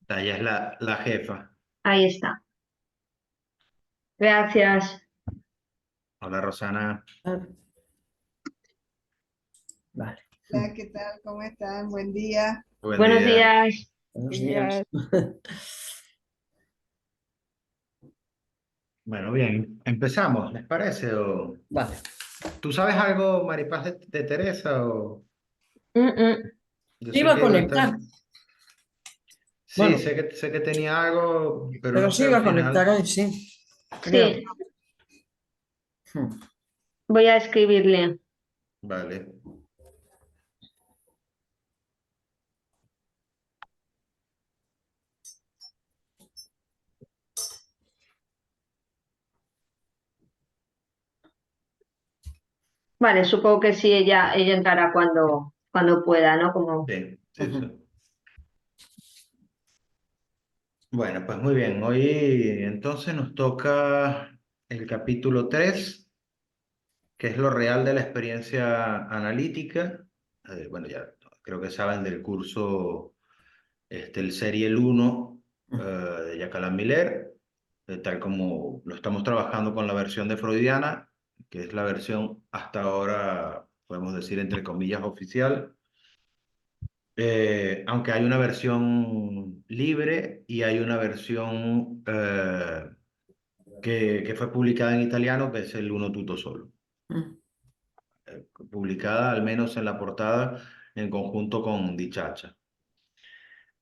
Ella es la jefa. Ahí está. Gracias. Hola, Rosana. Ah, vale. Hola, ¿qué tal? ¿Cómo están? Buen día. Buen Buenos día. días. Buenos días. Días. Bueno, bien, empezamos, ¿les parece? Vale. ¿Tú sabes algo, Maripaz, de Teresa? Mm, mm. Yo Se sé iba a que conectar. sí, Bueno, sé que tenía algo, pero pero no se sé al iba a conectar final. hoy, sí. Quería. Sí, Hmm. voy a escribirle. Vale. Vale, supongo que sí, ella entrará cuando pueda, ¿no? Como... Sí, sí, Ujú. sí. Bueno, pues muy bien. Hoy entonces nos toca el capítulo 3, que es lo real de la experiencia analítica. Bueno, ya creo que saben del curso, el Serial 1 de Jacques Miller, tal como lo estamos trabajando con la versión de Freudiana, que es la versión hasta ahora, podemos decir, entre comillas, oficial. Aunque hay una versión libre y hay una versión que fue publicada en italiano, que es el Uno Tutto Solo, Mm. publicada al menos en la portada en conjunto con Dichacha.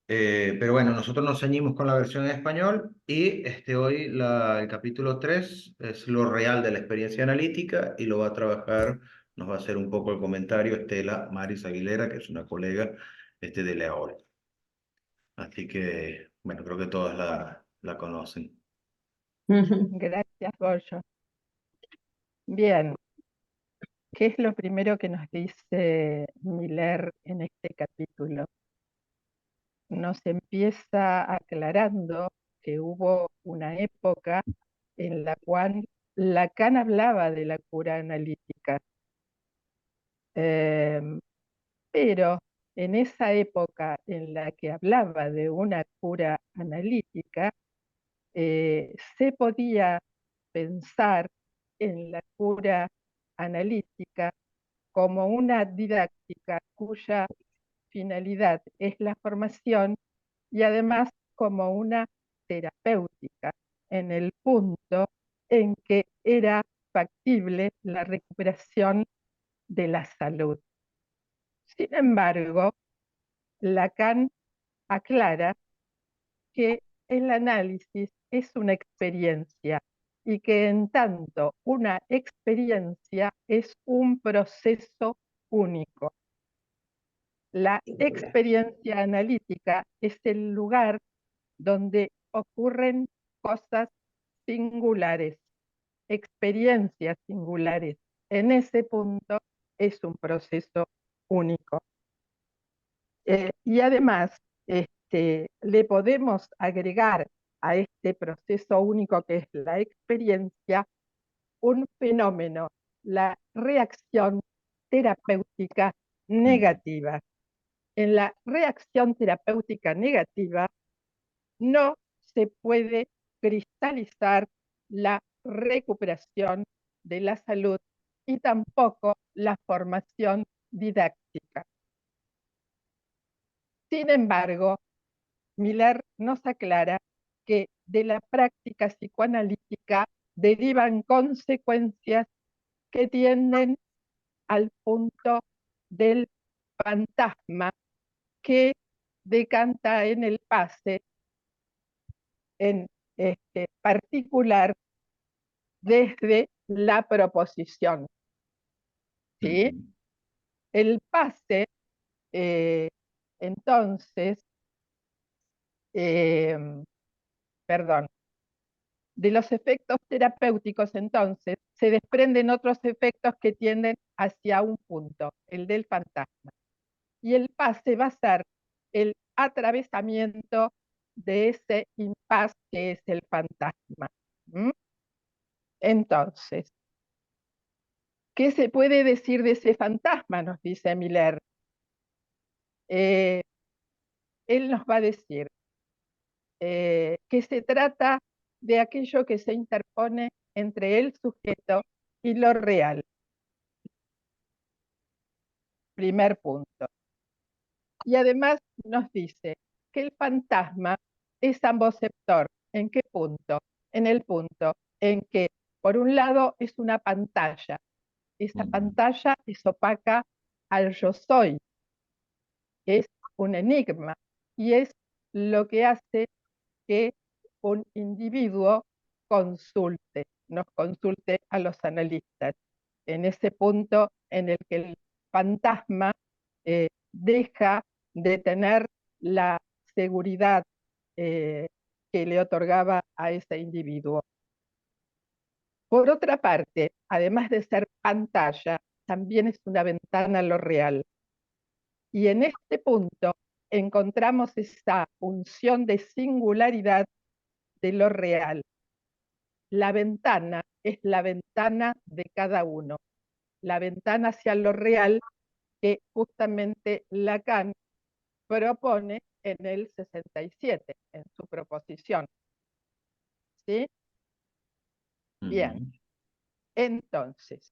Pero bueno, nosotros nos ceñimos con la versión en español y hoy el capítulo 3 es lo real de la experiencia analítica y lo va a trabajar, nos va a hacer un poco el comentario Estela Maris Aguilera, que es una colega de Leol. Así que, bueno, creo que todas la conocen. Ujú. Gracias, Goyo. Bien, ¿qué es lo primero que nos dice Miller en este capítulo? Nos empieza aclarando que hubo una época en la cual Lacan hablaba de la cura analítica, em, pero en esa época en la que hablaba de una cura analítica, se podía pensar en la cura analítica como una didáctica cuya finalidad es la formación y además como una terapéutica en el punto en que era factible la recuperación de la salud. Sin embargo, Lacan aclara que el análisis es una experiencia y que en tanto una experiencia es un proceso único. La experiencia analítica es el lugar donde ocurren cosas singulares, experiencias singulares. En ese punto es un proceso único. Y además, le podemos agregar a este proceso único que es la experiencia un fenómeno, la reacción terapéutica Mm, negativa. En la reacción terapéutica negativa no se puede cristalizar la recuperación de la salud y tampoco la formación didáctica. Sin embargo, Miller nos aclara que de la práctica psicoanalítica derivan consecuencias que tienden al punto del fantasma que decanta en el pase en particular desde la proposición. ¿Sí? mm, El pase, eh, entonces, eh, perdón, de los efectos terapéuticos, entonces, se desprenden otros efectos que tienden hacia un punto, el del fantasma. Y el pase va a ser el atravesamiento de ese impas que es el fantasma. ¿Mm? Entonces, ¿qué se puede decir de ese fantasma? Nos dice Miller. Eh, Él nos va a decir, que se trata de aquello que se interpone entre el sujeto y lo real. Primer punto. Y además nos dice que el fantasma es amboceptor. ¿En qué punto? En el punto en que, por un lado, es una pantalla. Esa pantalla es opaca al yo soy. Es un enigma y es lo que hace que un individuo nos consulte a los analistas. En ese punto en el que el fantasma deja de tener la seguridad que le otorgaba a ese individuo. Por otra parte, además de ser pantalla, también es una ventana a lo real. Y en este punto encontramos esa función de singularidad de lo real. La ventana es la ventana de cada uno, la ventana hacia lo real que justamente Lacan propone en el 67, en su proposición. ¿Sí? Bien, entonces,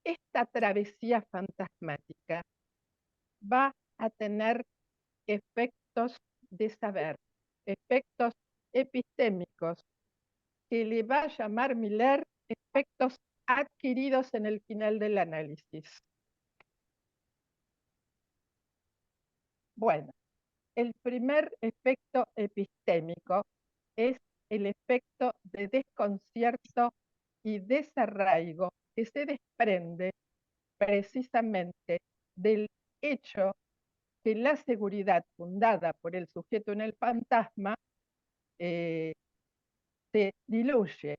esta travesía fantasmática va a tener efectos de saber, efectos epistémicos, que le va a llamar Miller efectos adquiridos en el final del análisis. Bueno, el primer efecto epistémico es el efecto de desconcierto y desarraigo que se desprende precisamente del hecho que la seguridad fundada por el sujeto en el fantasma se diluye,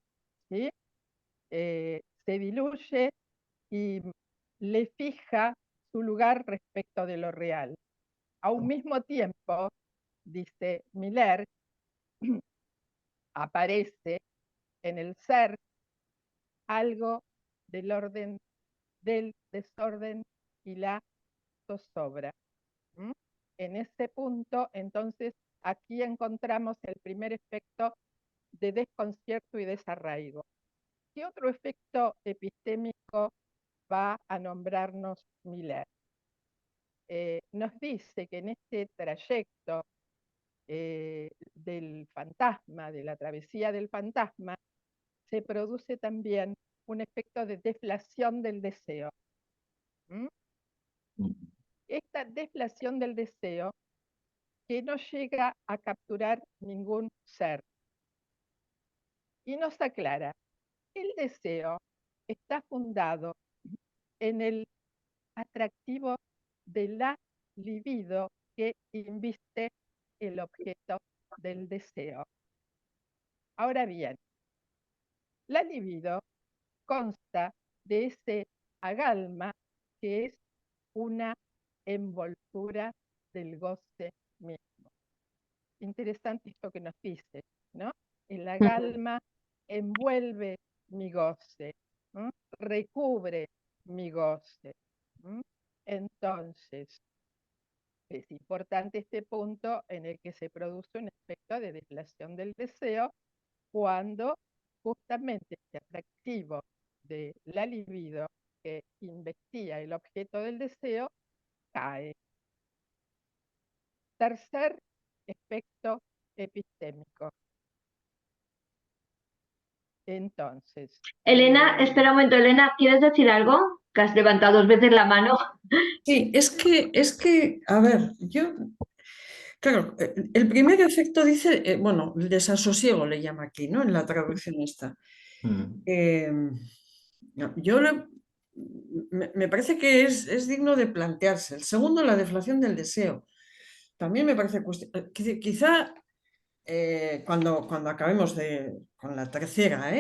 ¿sí? Se diluye y le fija su lugar respecto de lo real. A un mismo tiempo, dice Miller, aparece en el ser algo del orden del desorden y la zozobra. En ese punto, entonces, aquí encontramos el primer efecto de desconcierto y desarraigo. ¿Qué otro efecto epistémico va a nombrarnos Miller? Nos dice que en este trayecto del fantasma, de la travesía del fantasma, se produce también un efecto de deflación del deseo. Esta deflación del deseo que no llega a capturar ningún ser. Y nos aclara, el deseo está fundado en el atractivo de la libido que inviste el objeto del deseo. Ahora bien, la libido consta de ese agalma que es una envoltura del goce mismo. Interesante esto que nos dice, ¿no? El agalma envuelve mi goce, ¿no? Recubre mi goce. Entonces, es importante este punto en el que se produce un efecto de deflación del deseo cuando justamente este atractivo de la libido que investiga el objeto del deseo cae. Tercer efecto epistémico. Entonces. Elena, espera un momento, Elena, ¿quieres decir algo? Que has levantado 2 veces la mano. Sí, a ver, claro, el primer efecto dice, bueno, el desasosiego le llama aquí, ¿no? En la traducción esta. Me parece que es digno de plantearse. El segundo, la deflación del deseo. También me parece quizá cuando acabemos con la tercera,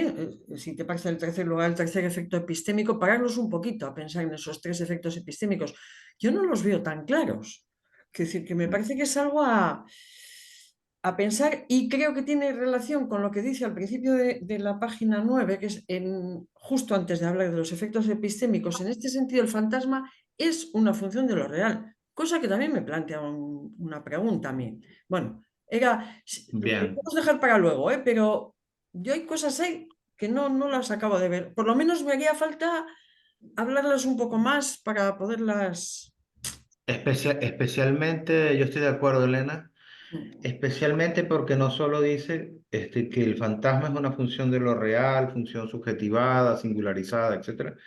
si te parece el tercer lugar, el tercer efecto epistémico, pararnos un poquito a pensar en esos 3 efectos epistémicos. Yo no los veo tan claros. Es decir, que me parece que es algo a pensar, y creo que tiene relación con lo que dice al principio de la página 9, que es justo antes de hablar de los efectos epistémicos. En este sentido, el fantasma es una función de lo real, cosa que también me plantea una pregunta a mí. Bueno, Era, Bien. podemos dejar para luego, pero yo hay cosas ahí que no las acabo de ver. Por lo menos me haría falta hablarlas un poco más para poderlas... Especialmente, yo estoy de acuerdo, Elena, Mm, especialmente porque no solo dice que el fantasma es una función de lo real, función subjetivada, singularizada, etcétera,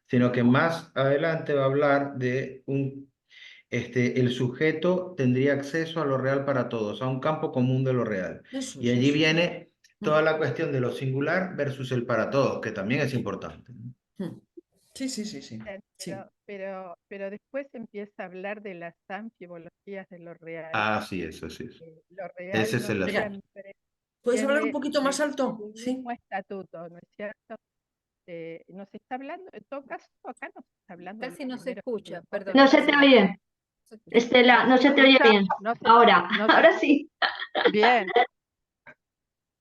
sino que más adelante va a hablar de el sujeto tendría acceso a lo real para todos, a un campo común de lo real. Eso Y es allí eso. viene Mm, toda la cuestión de lo singular versus el para todos, que también es importante, ¿no? mm. Sí, sí, sí, sí. Bien, Sí. pero después empieza a hablar de las anfibologías de lo real. Ah, sí, eso sí. Eso. Lo Ese real es no el Mira, asunto. siempre ¿puedes hablar un tiene poquito más alto? el Sí. mismo estatuto, ¿no es cierto? Nos está hablando, en todo caso, acá nos está hablando de Casi los no se primeros escucha, tiempos de perdón. No la se te Casi no humanidad. oye, se escucha. Estela, ¿No no se se te oye escucha? bien. No se, Ahora, no se- ahora sí. Bien,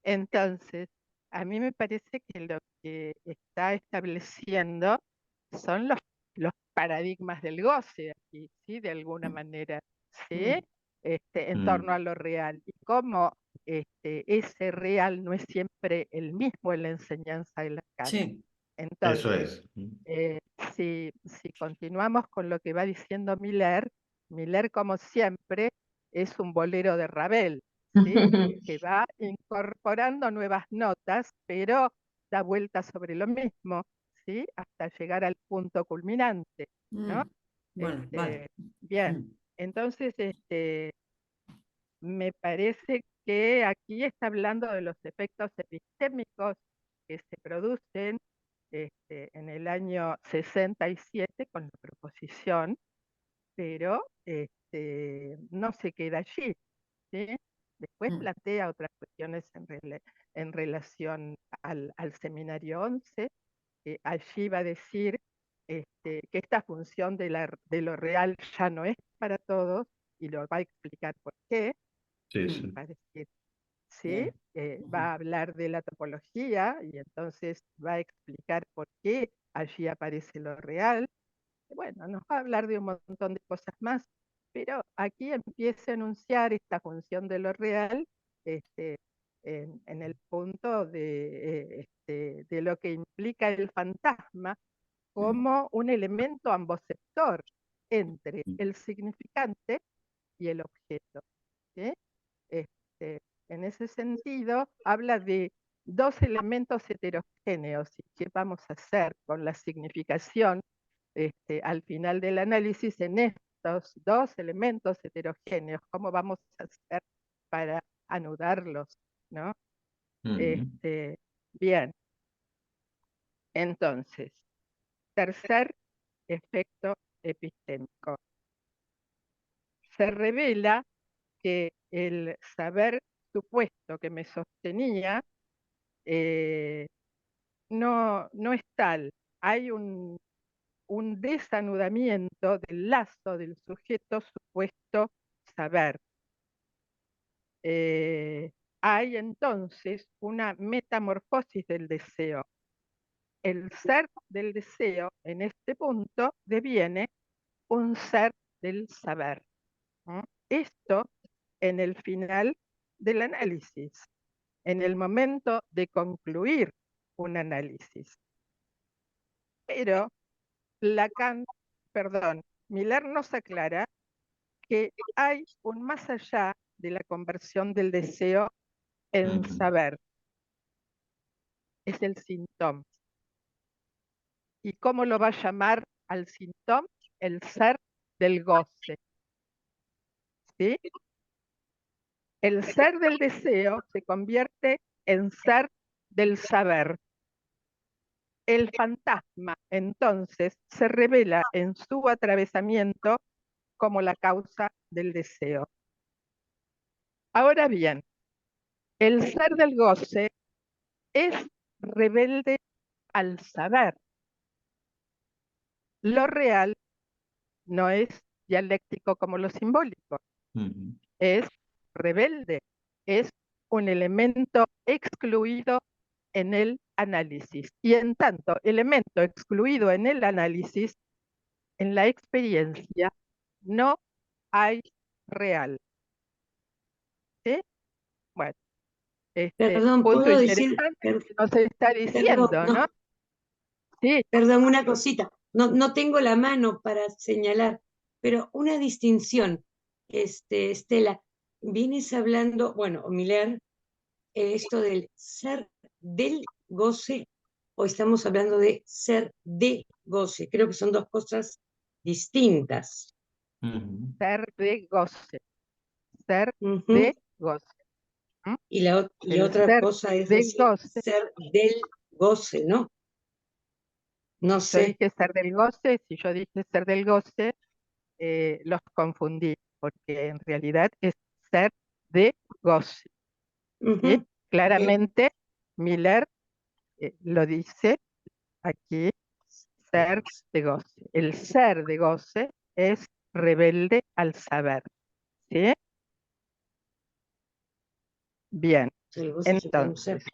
entonces, a mí me parece que lo que está estableciendo son los paradigmas del goce aquí, ¿sí? De alguna manera, ¿sí? Mm, En Mm, torno a lo real. Y cómo ese real no es siempre el mismo en la enseñanza de Lacan. sí. eso Entonces, es. eh, si continuamos con lo que va diciendo Miller, Miller, como siempre, es un bolero de Ravel, ¿sí? Que va incorporando nuevas notas, pero da vuelta sobre lo mismo, ¿sí? Hasta llegar al punto culminante, ¿no? Mm. Bueno, vale. Bien, Mm, entonces me parece que aquí está hablando de los efectos epistémicos que se producen en el año 67 con la proposición, pero no se queda allí, ¿sí? Después mm, plantea otras cuestiones en relación al seminario 11, que allí va a decir que esta función de lo real ya no es para todos, y lo va a explicar por qué. Sí, mm. sí. Va a decir, ¿sí? Bien. Va Ujú. a hablar de la topología y entonces va a explicar por qué allí aparece lo real. Bueno, nos va a hablar de un montón de cosas más, pero aquí empieza a enunciar esta función de lo real este, en el punto de lo que implica el fantasma Mm, como un elemento ambosector entre el significante y el objeto, ¿sí? Este, en ese sentido, habla de dos elementos heterogéneos y qué vamos a hacer con la significación al final del análisis en estos dos elementos heterogéneos, cómo vamos a hacer para anudarlos, ¿no? Ujú. Bien, entonces, tercer efecto epistémico. Se revela que el saber supuesto que me sostenía eh, no es tal. Hay un desanudamiento del lazo del sujeto supuesto saber. Hay entonces una metamorfosis del deseo. El ser del deseo en este punto deviene un ser del saber, ¿no? Esto en el final del análisis, en el momento de concluir un análisis. Pero Lacan, perdón, Miller nos aclara que hay un más allá de la conversión del deseo en Ujú. saber, es el síntoma. ¿Y cómo lo va a llamar al síntoma? El ser del goce, ¿sí? El ser del deseo se convierte en ser del saber. El fantasma, entonces, se revela en su atravesamiento como la causa del deseo. Ahora bien, el ser del goce es rebelde al saber. Lo real no es dialéctico como lo simbólico, Ujú. es rebelde, es un elemento excluido en el análisis. Y en tanto elemento excluido en el análisis, en la experiencia no hay real, ¿sí? Bueno, Perdón, punto ¿puedo decir? interesante que nos está diciendo, Perdón, ¿no? Sí, perdón, una cosita. No tengo la mano para señalar, pero una distinción, Estela, vienes hablando, bueno, Miller, esto del ser del goce, o estamos hablando de ser de goce. Creo que son dos cosas distintas. Ujú. ser de goce, ser Ujú. de goce. ¿M? Y El otra ser cosa es de decir goce, ser del goce, ¿no? No si yo sé. dije ser del goce, si yo dije ser del goce, los confundí, porque en realidad es ser de goce. ¿Sí? Ujú. Ok. Claramente, Miller lo dice aquí, ser de goce. El ser de goce es rebelde al saber. ¿Sí? Bien, El goce sería un ser. entonces,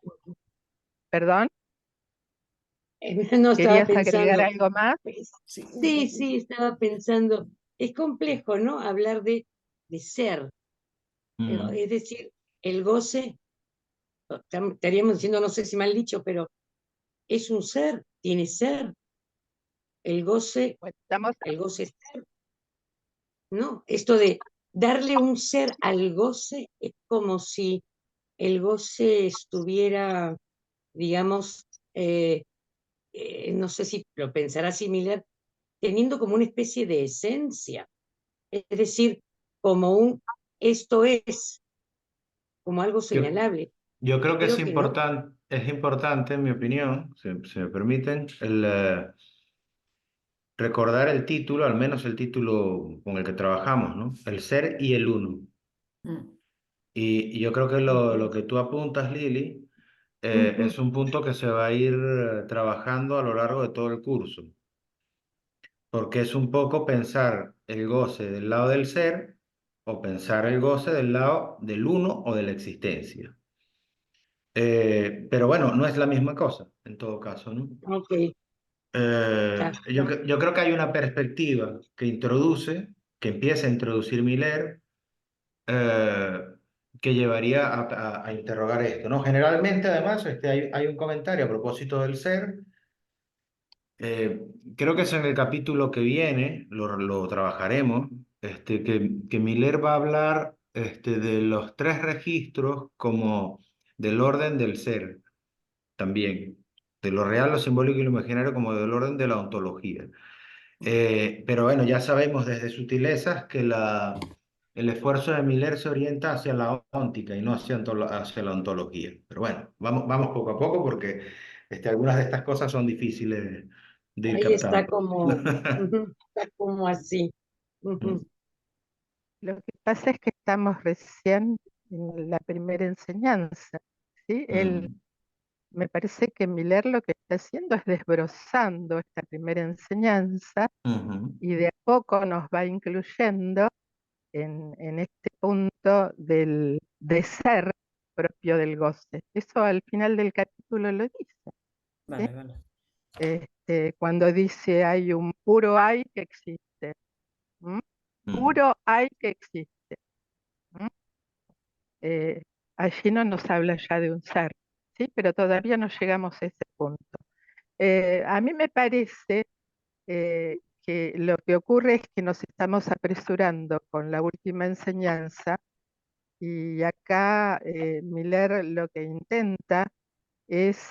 perdón, No estaba ¿querías agregar pensando. algo más? Sí, sí, estaba pensando. Es complejo, ¿no? Hablar de ser. Mm. Es decir, el goce, estaríamos diciendo, no sé si mal dicho, pero es un ser, tiene ser. El goce, Bueno, estamos, el goce es ser, ¿no? Esto de darle un ser al goce es como si el goce estuviera, digamos, no sé si lo pensará similar, teniendo como una especie de esencia, es decir, como un esto es, como algo Yo, señalable. yo Y creo que creo que no. es importante, en mi opinión, si me permiten, recordar el título, al menos el título con el que trabajamos, ¿no? El ser y el uno. Mm. Y yo creo que lo Ujú, que tú apuntas, Lili, ujú. es un punto que se va a ir trabajando a lo largo de todo el curso, porque es un poco pensar el goce del lado del ser o pensar el goce del lado del uno o de la existencia. Pero bueno, no es la misma cosa, en todo caso, ¿no? Ok, ya, Yo, ya. yo creo que hay una perspectiva que empieza a introducir Miller, eh, que llevaría a interrogar esto, ¿no? Generalmente, además, hay un comentario a propósito del ser. eh, Creo que es en el capítulo que viene, lo trabajaremos, que Miller va a hablar de los tres registros como del orden del ser también, de lo real, lo simbólico y lo imaginario como del orden de la ontología. Pero bueno, ya sabemos desde sutilezas que el esfuerzo de Miller se orienta hacia la óntica y no hacia la ontología. Pero bueno, vamos poco a poco porque algunas de estas cosas son difíciles de ir Ahí está captando. como, ujú, está como así. Mm, Ujú. lo que pasa es que estamos recién en la primera enseñanza, ¿sí? mm, Me parece que Miller lo que está haciendo es desbrozando esta primera enseñanza ujú, y de a poco nos va incluyendo en este punto de ser propio del goce. Eso al final del capítulo lo dice, ¿sí? Vale, vale. Cuando dice hay un puro hay que existe, ¿m? mm, Puro hay que existe. ¿M? Eh, Allí no nos habla ya de un ser, ¿sí? Pero todavía no llegamos a ese punto. A mí me parece que lo que ocurre es que nos estamos apresurando con la última enseñanza y acá Miller lo que intenta es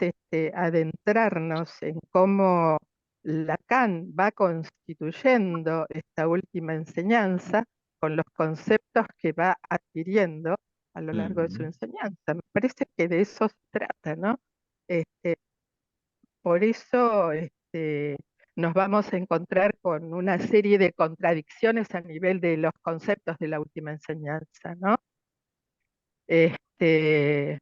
adentrarnos en cómo Lacan va constituyendo esta última enseñanza con los conceptos que va adquiriendo a lo largo de su ujú, enseñanza. Me parece que de eso se trata, ¿no? Este, por eso nos vamos a encontrar con una serie de contradicciones a nivel de los conceptos de la última enseñanza, ¿no? Este,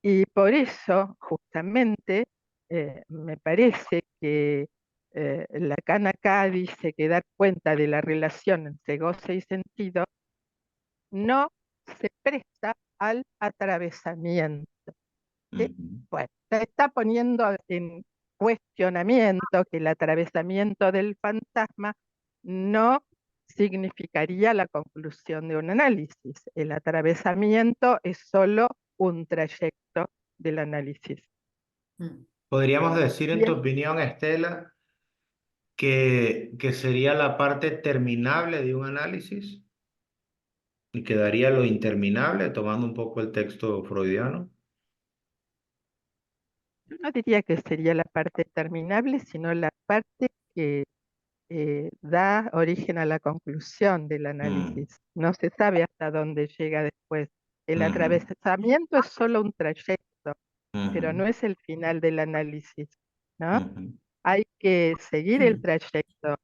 y por eso, justamente, me parece que Lacan acá dice que dar cuenta de la relación entre goce y sentido no se presta al atravesamiento. ¿Sí? ujú, Bueno, se está poniendo en cuestionamiento que el atravesamiento del fantasma no significaría la conclusión de un análisis. El atravesamiento es solo un trayecto del análisis. Mm. ¿Podríamos decir, en tu Bien, opinión, Estela, que sería la parte terminable de un análisis y quedaría lo interminable, tomando un poco el texto freudiano? yo no diría que sería la parte terminable, sino la parte que da origen a la conclusión del Mm, análisis. No se sabe hasta dónde llega después. El ujú, atravesamiento es solo un trayecto, pero ujú, no es el final del análisis, ¿no? ujú, Hay que seguir el Mm. trayecto,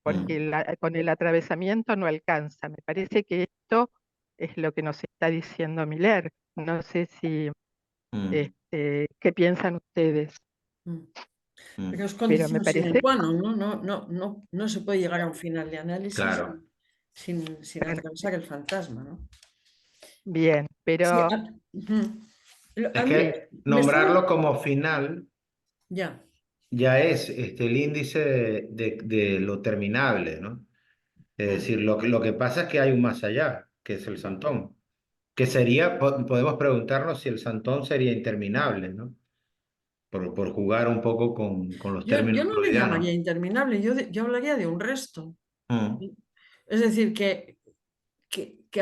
porque mm, con el atravesamiento no alcanza. Me parece que esto es lo que nos está diciendo Miller. No sé si, mm, qué piensan ustedes, Mm. Pero mm. es pero me condición sine parece, qua non, ¿no? No se puede llegar a un final de análisis Claro. sin atravesar el fantasma, ¿no? bien, Sí, pero ujú. A Es mí que me suena, nombrarlo como final ya, ya es el índice de lo terminable, ¿no? Es mm, decir, lo que pasa es que hay un más allá, que es el santón, que sería, podemos preguntarnos si el santón sería interminable, ¿no? Por jugar un poco con los yo términos no le llamaría freudianos. interminable, yo hablaría de un resto. Mm, Es decir, que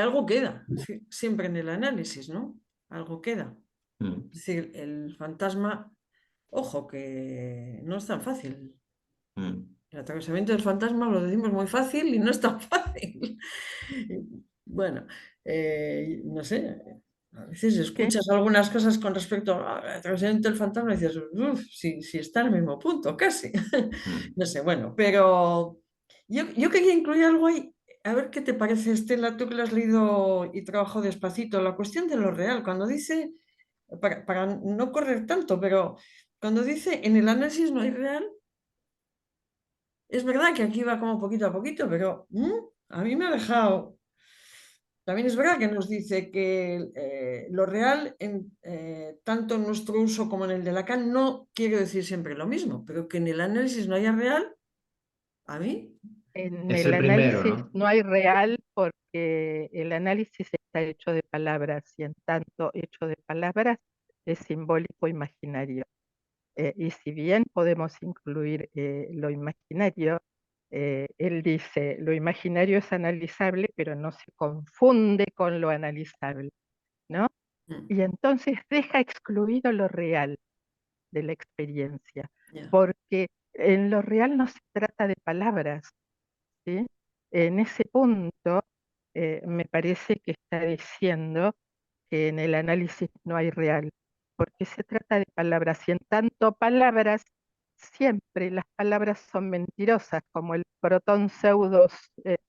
algo queda siempre en el análisis, ¿no? Algo queda. mm, Es decir, el fantasma, ojo, que no es tan fácil. mm, El atravesamiento del fantasma lo decimos muy fácil y no es tan fácil. Bueno, no sé, a veces ¿qué? escuchas algunas cosas con respecto al atravesamiento del fantasma y dices, uff, si está al mismo punto, casi. mm. No sé, bueno, pero yo quería incluir algo ahí. A ver qué te parece, Estela, tú que lo has leído y trabajado despacito, la cuestión de lo real, cuando dice, para no correr tanto, pero cuando dice en el análisis no hay real, es verdad que aquí va como poquito a poquito, pero a mí me ha dejado. También es verdad que nos dice que lo real, tanto en nuestro uso como en el de Lacan, no quiere decir siempre lo mismo, pero que en el análisis no haya real, a mí. En Es el el primero, análisis ¿no? no hay real porque el análisis está hecho de palabras y en tanto hecho de palabras es simbólico imaginario. Y si bien podemos incluir lo imaginario, él dice, lo imaginario es analizable, pero no se confunde con lo analizable, ¿no? Mm, Y entonces deja excluido lo real de la experiencia, ya, porque en lo real no se trata de palabras, ¿sí? En ese punto, me parece que está diciendo que en el análisis no hay real, porque se trata de palabras, y en tanto palabras, siempre las palabras son mentirosas, como el protón pseudos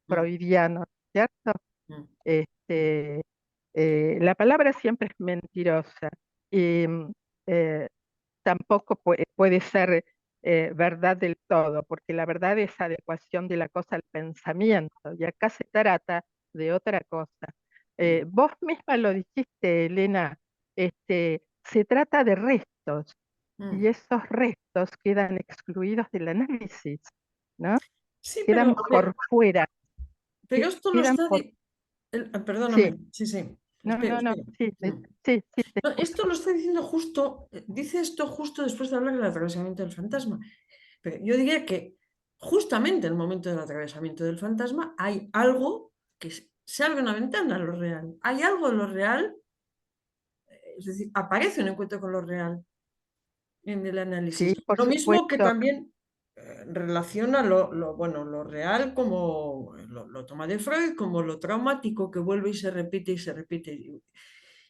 mm, freudiano, ¿cierto? mm, Este, la palabra siempre es mentirosa, y eh, tampoco puede ser verdad del todo, porque la verdad es adecuación de la cosa al pensamiento, y acá se trata de otra cosa. ya, Vos misma lo dijiste, Elena, se trata de restos, y mm. esos restos quedan excluidos del análisis, ¿no? Sí, Quedan por fuera, pero esto lo quedan está. por... Perdóname, Sí, sí, sí. no, Espera, no, no, espera. sí, Mm. sí, sí, te No, escucho. esto lo está diciendo justo, dice esto justo después de hablar del atravesamiento del fantasma. Pero yo diría que justamente en el momento del atravesamiento del fantasma hay algo que se abre una ventana a lo real. Hay algo de lo real, es decir, aparece un encuentro con lo real en el análisis. Sí, por Lo mismo que supuesto. también relaciona bueno, lo real como lo toma de Freud, como lo traumático que vuelve y se repite y se repite.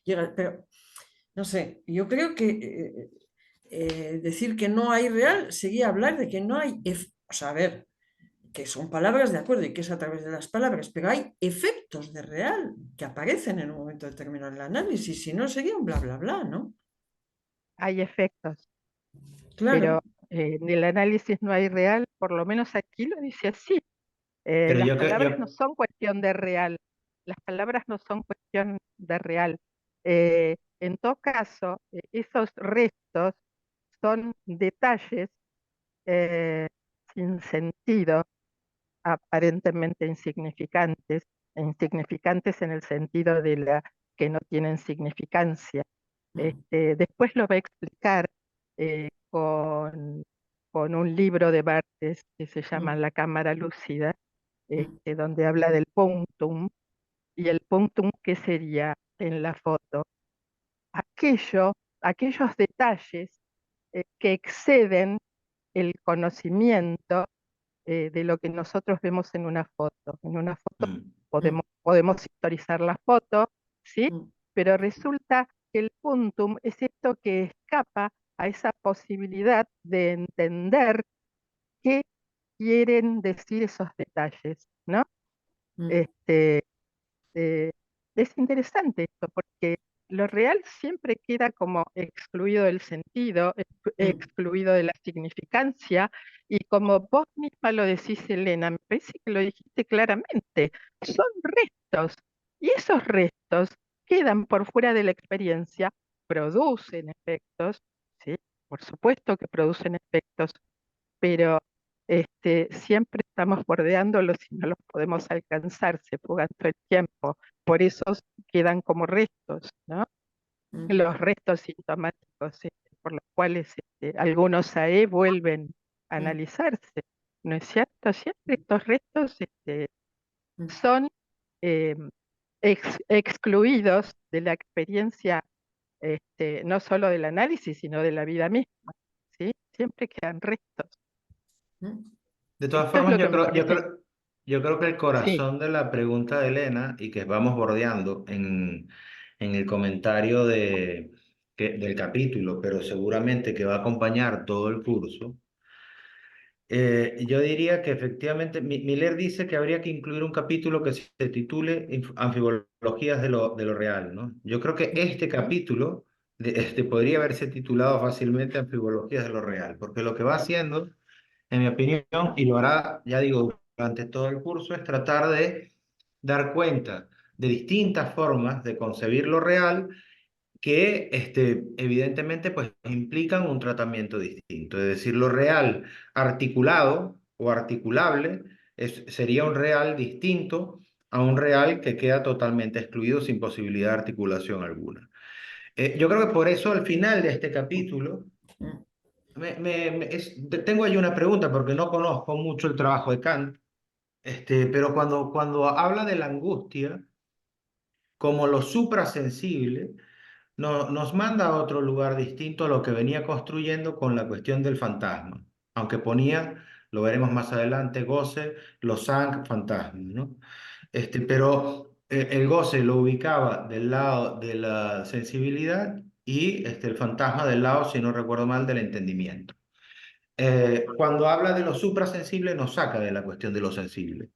Pero no sé, yo creo que decir que no hay real sería hablar de que no hay, o sea, a ver, que son palabras de acuerdo y que es a través de las palabras, pero hay efectos de real que aparecen en un momento determinado en el análisis, si no sería un bla, bla, bla, ¿no? Hay efectos, Claro. pero en el análisis no hay real, por lo menos aquí lo dice así. Pero Las yo, palabras no son cuestión de real, las palabras no son cuestión de real. En todo caso, esos restos son detalles eh, sin sentido aparentemente insignificantes en el sentido de que no tienen significancia. Después lo va a explicar con un libro de Barthes que se llama La Cámara Lúcida, donde habla del punctum, y el punctum, ¿qué sería en la foto? Aquellos detalles que exceden el conocimiento de lo que nosotros vemos en una foto. En una foto Mm, podemos historizar la foto, ¿sí? Pero resulta que el puntum es esto que escapa a esa posibilidad de entender qué quieren decir esos detalles, ¿no? Este, eh, es interesante esto, porque lo real siempre queda como excluido del sentido, excluido de la significancia, y como vos misma lo decís, Elena, me parece que lo dijiste claramente, son restos, y esos restos quedan por fuera de la experiencia, producen efectos, ¿sí? Por supuesto que producen efectos, pero siempre estamos bordeándolos y no los podemos alcanzar, se fugan todo el tiempo, por eso quedan como restos, ¿no? Los restos sintomáticos, por los cuales algunos AE vuelven a analizarse, ¿no es cierto? Siempre estos restos son eh, excluidos de la experiencia, no solo del análisis, sino de la vida misma, ¿sí? Siempre quedan restos. De todas Esto es formas, lo que me parece. yo creo que el Sí, corazón de la pregunta de Elena, y que vamos bordeando en el comentario del capítulo, pero seguramente que va a acompañar todo el curso, yo diría que efectivamente Miller dice que habría que incluir un capítulo que se titule Anfibologías de lo real, ¿no? Yo creo que este capítulo podría haberse titulado fácilmente Anfibologías de lo real, porque lo que va haciendo, en mi opinión, y lo hará, ya digo, durante todo el curso, es tratar de dar cuenta de distintas formas de concebir lo real que evidentemente pues implican un tratamiento distinto. Es decir, lo real articulado o articulable sería un real distinto a un real que queda totalmente excluido sin posibilidad de articulación alguna. Yo creo que por eso al final de este capítulo tengo ahí una pregunta porque no conozco mucho el trabajo de Kant, pero cuando habla de la angustia como lo suprasensible, nos manda a otro lugar distinto a lo que venía construyendo con la cuestión del fantasma, aunque ponía, lo veremos más adelante, goce, los sang, fantasma, ¿no? Pero el goce lo ubicaba del lado de la sensibilidad y el fantasma del lado, si no recuerdo mal, del entendimiento. Cuando habla de lo suprasensible, nos saca de la cuestión de lo sensible.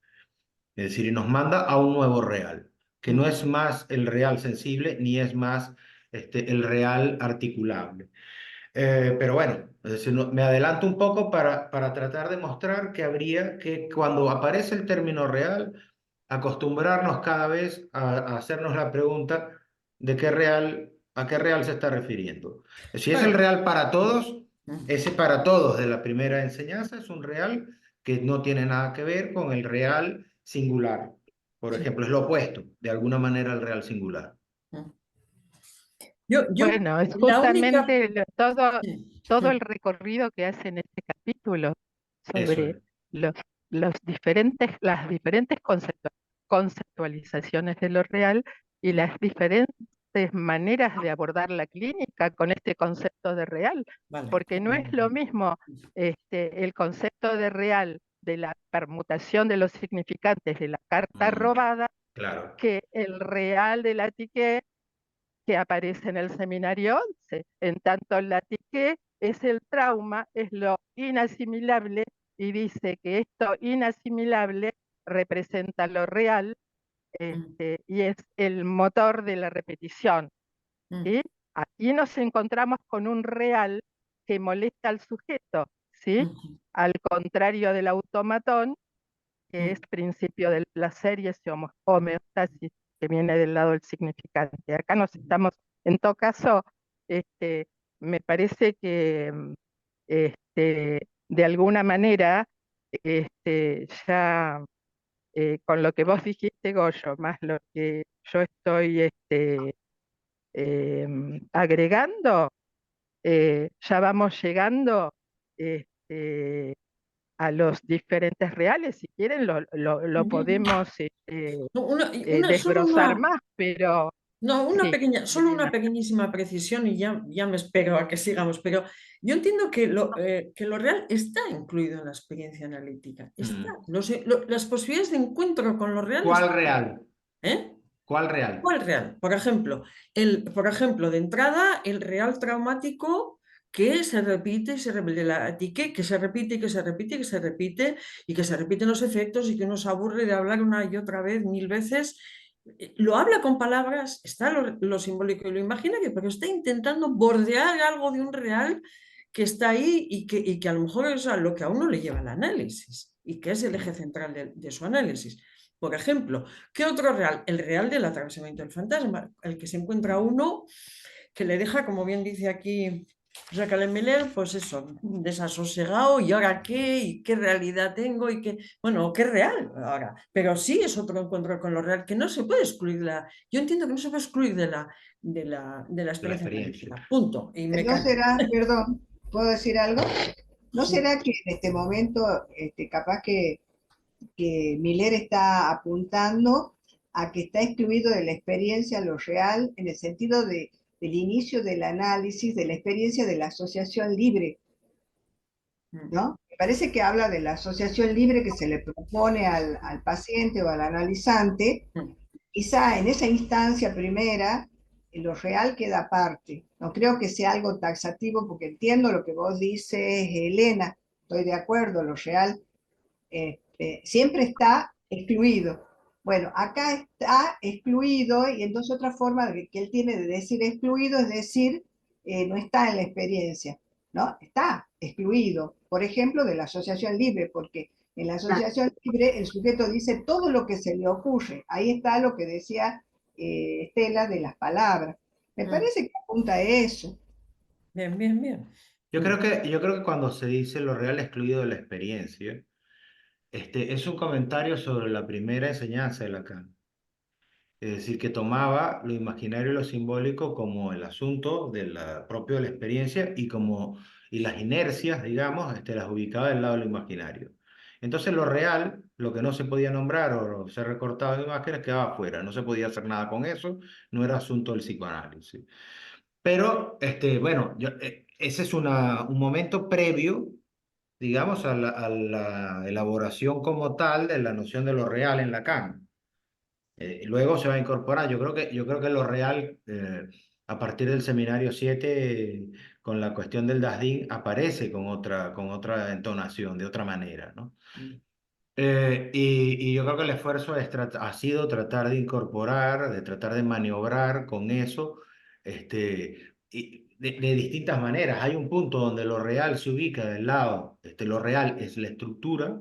Es decir, y nos manda a un nuevo real, que no es más el real sensible ni es más el real articulable. Pero bueno, es decir, me adelanto un poco para tratar de mostrar que habría que, cuando aparece el término real, acostumbrarnos cada vez a hacernos la pregunta de a qué real se está refiriendo. Si es el Bueno, real para todos, ese para todos de la primera enseñanza es un real que no tiene nada que ver con el real singular. Por sí. ejemplo, es lo opuesto, de alguna manera, al real singular. Yo, bueno, es la única. justamente Sí, todo el recorrido que hace en este capítulo Eso sobre es. los, las diferentes conceptualizaciones de lo real y las diferentes maneras de abordar la clínica con este concepto de real, vale. porque no es lo mismo el concepto de real de la permutación de los significantes de la carta Mm, robada claro. que el real de la tique que aparece en el seminario 11. En tanto, la tique es el trauma, es lo inasimilable, y dice que esto inasimilable representa lo real, y es el motor de la repetición, ¿sí? Aquí nos encontramos con un real que molesta al sujeto, ¿sí? Al contrario del automatón, que es principio del placer y ese homeostasis que viene del lado del significante. Acá nos estamos, en todo caso, me parece que de alguna manera ya con lo que vos dijiste, Goyo, más lo que yo estoy agregando, ya vamos llegando este, a los diferentes reales. Si quieren, lo podemos No, solo desbrozar más, pero no, una sí, pequeña, solo una Elena. pequeñísima precisión y ya me espero a que sigamos, pero yo entiendo que lo real está incluido en la experiencia analítica. Está, Mm. las posibilidades de encuentro con lo real ¿Cuál están. real? ¿Eh? ¿Cuál real? ¿Cuál real? Por ejemplo, de entrada, el real traumático que se repite y se repite, la tique que se repite y que se repite y que se repite y que se repiten los efectos y que uno se aburre de hablar una y otra vez 1000 veces. Lo habla con palabras, está lo simbólico y lo imaginario, pero está intentando bordear algo de un real que está ahí y que a lo mejor es a lo que a uno le lleva al análisis y que es el eje central de su análisis. Por ejemplo, ¿qué otro real? El real del atravesamiento del fantasma, el que se encuentra uno que le deja, como bien dice aquí Jacques Miller, pues eso, desasosegado, ¿y ahora qué? ¿Y qué realidad tengo? ¿Y qué? Bueno, ¿qué real ahora? Pero sí es otro encuentro con lo real, que no se puede excluir yo entiendo que no se puede excluir de la De la experiencia experiencia. analítica, punto. Y me ¿No callo. será, perdón, puedo decir algo? ¿No Sí. será que en este momento, capaz que Miller está apuntando a que está excluido de la experiencia lo real en el sentido del inicio del análisis de la experiencia de la asociación libre, ¿no? Me parece que habla de la asociación libre que se le propone al paciente o al analizante. Quizá en esa instancia primera, lo real queda aparte. No creo que sea algo taxativo, porque entiendo lo que vos dices, Elena, estoy de acuerdo, lo real siempre está excluido. Bueno, acá está excluido y entonces otra forma que él tiene de decir excluido es decir, no está en la experiencia, ¿no? Está excluido, por ejemplo, de la asociación libre, porque en la asociación libre el sujeto dice todo lo que se le ocurre. Ahí está lo que decía Estela de las palabras. Me parece que apunta a eso. Bien, bien, bien. Yo creo que cuando se dice lo real excluido de la experiencia, es un comentario sobre la primera enseñanza de Lacan. Es decir, que tomaba lo imaginario y lo simbólico como el asunto propio de la experiencia y las inercias, digamos, las ubicaba del lado de lo imaginario. Entonces lo real, lo que no se podía nombrar o ser recortado en imágenes, quedaba afuera. No se podía hacer nada con eso, no era asunto del psicoanálisis. Pero, bueno, ese es un momento previo, digamos, a la elaboración como tal de la noción de lo real en Lacan. Luego se va a incorporar, yo creo que lo real, a partir del seminario 7 con la cuestión del Dasdin, aparece con otra entonación, de otra manera, ¿no? Y yo creo que el esfuerzo ha sido tratar de incorporar, de tratar de maniobrar con eso, y de distintas maneras. Hay un punto donde lo real se ubica del lado, lo real es la estructura,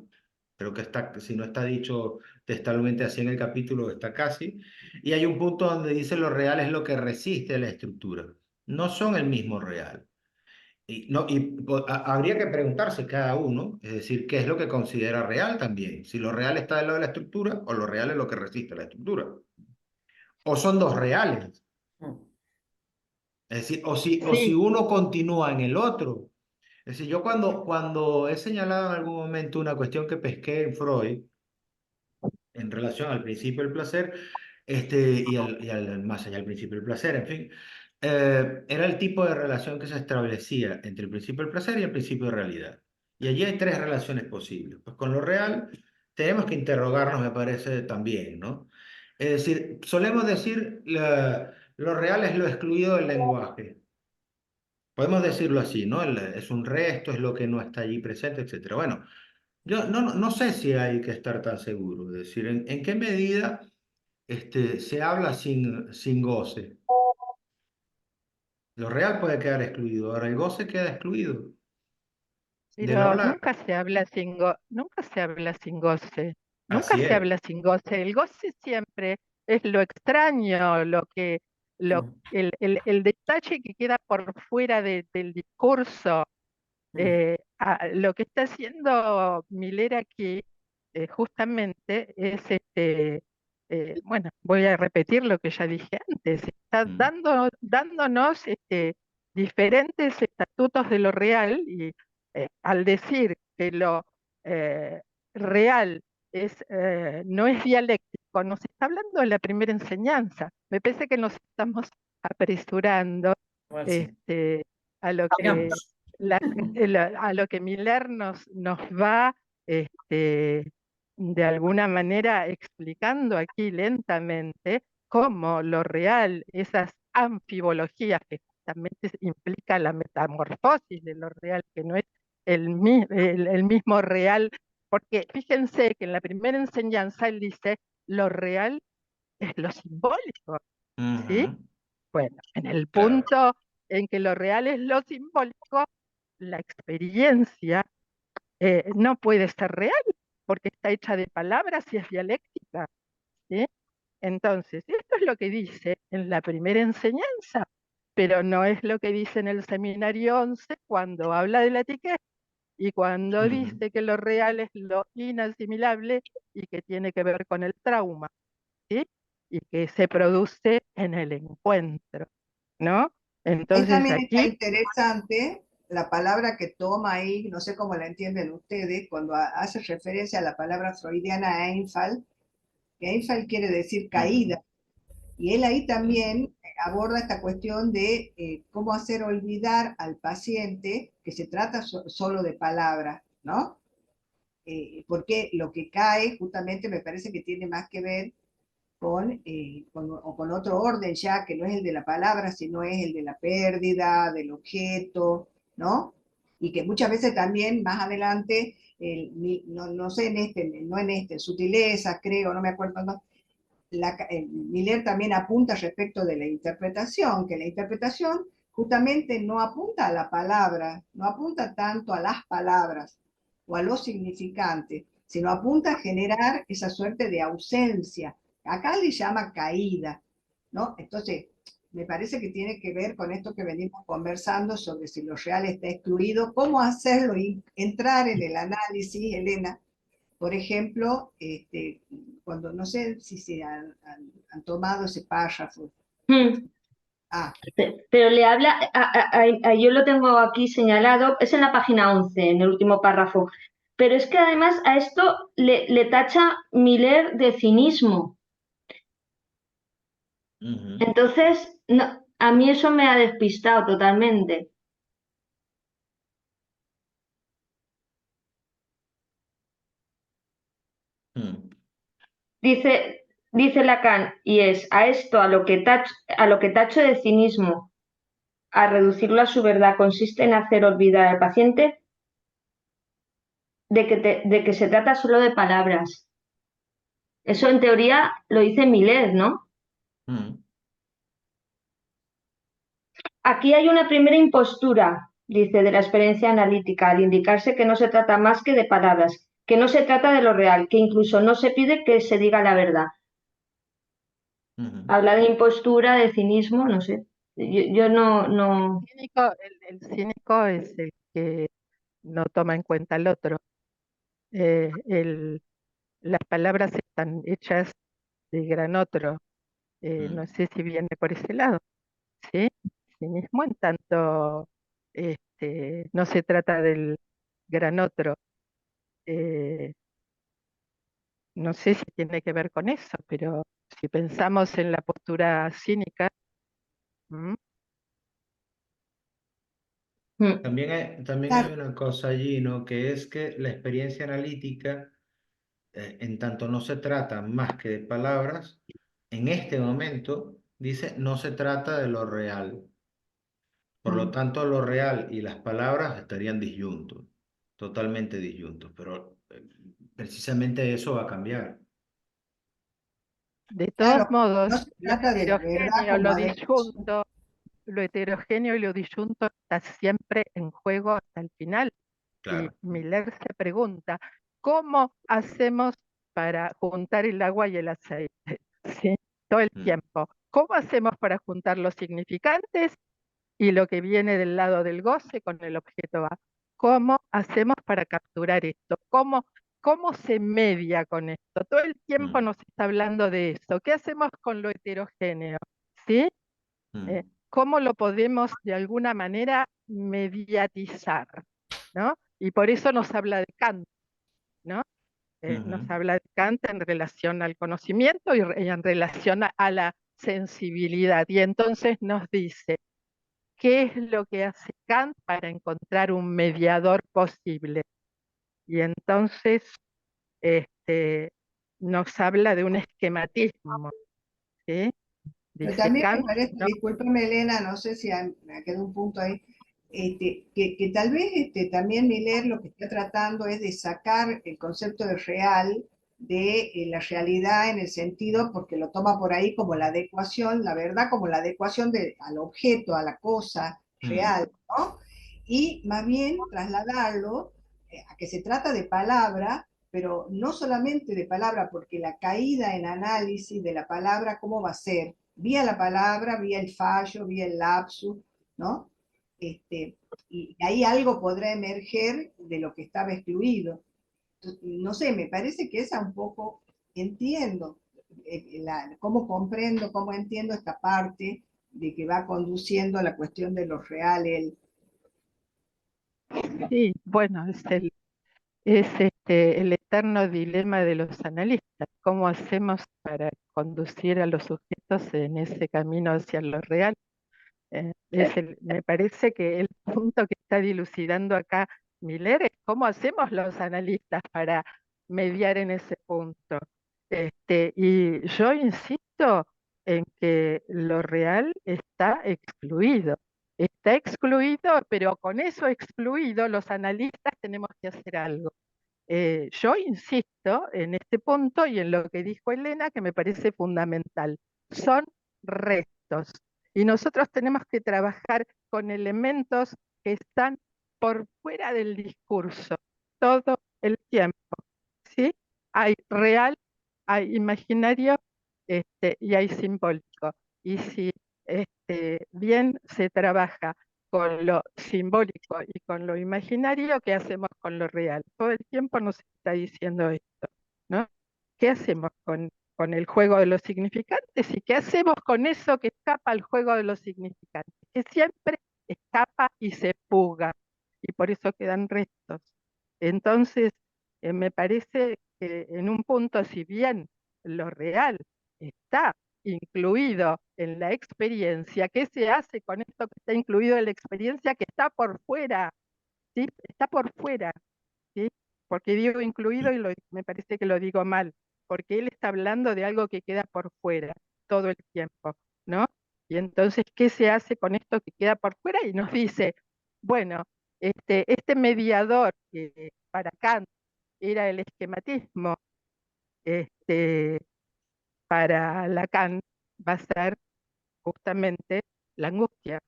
creo que está, si no está dicho textualmente así en el capítulo, está casi, y hay un punto donde dice lo real es lo que resiste a la estructura. No son el mismo real. Y, no, habría que preguntarse cada uno, es decir, qué es lo que considera real también. Si lo real está del lado de la estructura o lo real es lo que resiste a la estructura. O son dos reales. Es decir, o si Sí, uno continúa en el otro. Es decir, yo cuando he señalado en algún momento una cuestión que pesqué en Freud en relación al principio del placer, y al más allá del principio del placer, en fin, era el tipo de relación que se establecía entre el principio del placer y el principio de realidad. Y allí hay tres relaciones posibles. Pues con lo real tenemos que interrogarnos, me parece, también, ¿no? Es decir, solemos decir lo real es lo excluido del lenguaje. Podemos decirlo así, ¿no? Es un resto, es lo que no está allí presente, etcétera. Bueno, yo no sé si hay que estar tan seguro. Es decir, en qué medida se habla sin goce. Lo real puede quedar excluido, ahora el goce queda excluido del pero hablar. nunca se habla sin goce, nunca Así se es. habla sin goce. El goce siempre es lo extraño, el detalle que queda por fuera del discurso. Lo que está haciendo Miller aquí justamente es, bueno, voy a repetir lo que ya dije antes, está dándonos diferentes estatutos de lo real y al decir que lo real no es dialéctico, nos está hablando de la primera enseñanza. Me parece que nos estamos apresurando Igual sí. a lo que Sigamos. a lo que Miller nos va de alguna manera explicando aquí lentamente cómo lo real, esas anfibologías que justamente implica la metamorfosis de lo real, que no es el mismo real, porque fíjense que en la primera enseñanza él dice, lo real es lo simbólico, ¿sí? Ujú, Bueno, en el claro. punto en que lo real es lo simbólico, la experiencia no puede ser real porque está hecha de palabras y es dialéctica, ¿sí? Entonces, esto es lo que dice en la primera enseñanza, pero no es lo que dice en el seminario 11 cuando habla de la etiqueta y cuando Ujú, dice que lo real es lo inasimilable y que tiene que ver con el trauma, ¿sí? Y que se produce en el encuentro, ¿no? Ahí Entonces también está aquí, interesante la palabra que toma ahí, no sé cómo la entienden ustedes, cuando hace referencia a la palabra freudiana Einfall, que Einfall quiere decir caída, ujú, y él ahí también aborda esta cuestión de cómo hacer olvidar al paciente que se trata solo de palabras, ¿no? Porque lo que cae justamente me parece que tiene más que ver con otro orden ya, que no es el de la palabra, sino es el de la pérdida, del objeto, ¿no? Y que muchas veces también más adelante, no sé en este, no en este, en sutileza, creo, no me acuerdo, no, Miller también apunta respecto de la interpretación, que la interpretación justamente no apunta a la palabra, no apunta tanto a las palabras o a los significantes, sino apunta a generar esa suerte de ausencia. Acá le llama caída, ¿no? Entonces, me parece que tiene que ver con esto que venimos conversando sobre si lo real está excluido, cómo hacerlo y entrar en el análisis, Elena, por ejemplo, cuando no sé si se han tomado ese párrafo. Mm. Ah, Pero le habla, yo lo tengo aquí señalado, es en la página 11, en el último párrafo, pero es que además a esto le tacha Miller de cinismo. ujú, Entonces, no, a mí eso me ha despistado totalmente. ujú, Dice Lacan, y es a esto a lo que tacho de cinismo, a reducirlo a su verdad, consiste en hacer olvidar al paciente de que se trata solo de palabras. Eso en teoría lo dice Milet, ¿no? ujú. Aquí hay una primera impostura, dice, de la experiencia analítica, al indicarse que no se trata más que de palabras, que no se trata de lo real, que incluso no se pide que se diga la verdad. Ujú, Habla de impostura, de cinismo, no sé. Yo no. el cínico es el que no toma en cuenta al otro. Las palabras están hechas de gran otro. No sé si viene por ese lado, ¿sí? Cinismo en tanto no se trata del gran otro. Eh, no sé si tiene que ver con eso, pero si pensamos en la postura cínica, ¿m? Mm, También hay claro, una cosa allí, ¿no? Que es que la experiencia analítica, en tanto no se trata más que de palabras, en este momento dice no se trata de lo real. Por lo Mm. tanto, lo real y las palabras estarían disyuntos, totalmente disyuntos, pero precisamente eso va a cambiar. De todos claro, no modos, se trata de la verdad como ha dicho. lo heterogéneo y lo disyunto está siempre en juego hasta el final. Y Claro. Miller se pregunta, ¿cómo hacemos para juntar el agua y el aceite? ¿Sí? Todo el Mm, tiempo. ¿Cómo hacemos para juntar los significantes y lo que viene del lado del goce con el objeto A? ¿cómo hacemos para capturar esto? ¿Cómo se media con esto? Todo el tiempo Mm, nos está hablando de eso. ¿Qué hacemos con lo heterogéneo? ¿Sí? mm, ¿Cómo lo podemos de alguna manera mediatizar? ¿No? Y por eso nos habla de Kant, ¿no? Nos ujú, habla de Kant en relación al conocimiento y en relación a la sensibilidad. Y entonces nos dice, ¿qué es lo que hace Kant para encontrar un mediador posible? Y entonces nos habla de un esquematismo, ¿sí? Pero Dice también me Kant, parece, ¿no? discúlpame Elena, no sé si me quedó un punto ahí, que tal vez también Miller lo que está tratando es de sacar el concepto de real de la realidad en el sentido, porque lo toma por ahí como la adecuación, la verdad como la adecuación al objeto, a la cosa mm, real, ¿no? Y más bien trasladarlo a que se trata de palabra, pero no solamente de palabra, porque la caída en análisis de la palabra, ¿cómo va a ser? Vía la palabra, vía el fallo, vía el lapsus, ¿no? Y ahí algo podrá emerger de lo que estaba excluido. No sé, me parece que esa un poco entiendo, cómo comprendo, cómo entiendo esta parte de que va conduciendo a la cuestión de lo real, Sí, bueno, el eterno dilema de los analistas. ¿Cómo hacemos para conducir a los sujetos en ese camino hacia lo real? Me parece que el punto que está dilucidando acá Miller es cómo hacemos los analistas para mediar en ese punto. Y yo insisto en que lo real está excluido. Está excluido, pero con eso excluido los analistas tenemos que hacer algo. Yo insisto en este punto y en lo que dijo Elena, que me parece fundamental. Son restos. Y nosotros tenemos que trabajar con elementos que están por fuera del discurso todo el tiempo. ¿Sí? Hay real, hay imaginario, y hay simbólico. Y si bien se trabaja con lo simbólico y con lo imaginario, ¿qué hacemos con lo real? Todo el tiempo nos está diciendo esto, ¿no? ¿Qué hacemos con el juego de los significantes y qué hacemos con eso que escapa al juego de los significantes? Que siempre escapa y se fuga, y por eso quedan restos. Entonces, me parece que en un punto, si bien lo real está incluido en la experiencia, ¿qué se hace con esto que está incluido en la experiencia que está por fuera? ¿Sí? Está por fuera, ¿sí? Porque digo incluido y me parece que lo digo mal, porque él está hablando de algo que queda por fuera todo el tiempo, ¿no? Y entonces, ¿qué se hace con esto que queda por fuera? Y nos dice, bueno, este mediador que para Kant era el esquematismo, este, para Lacan va a ser justamente la angustia.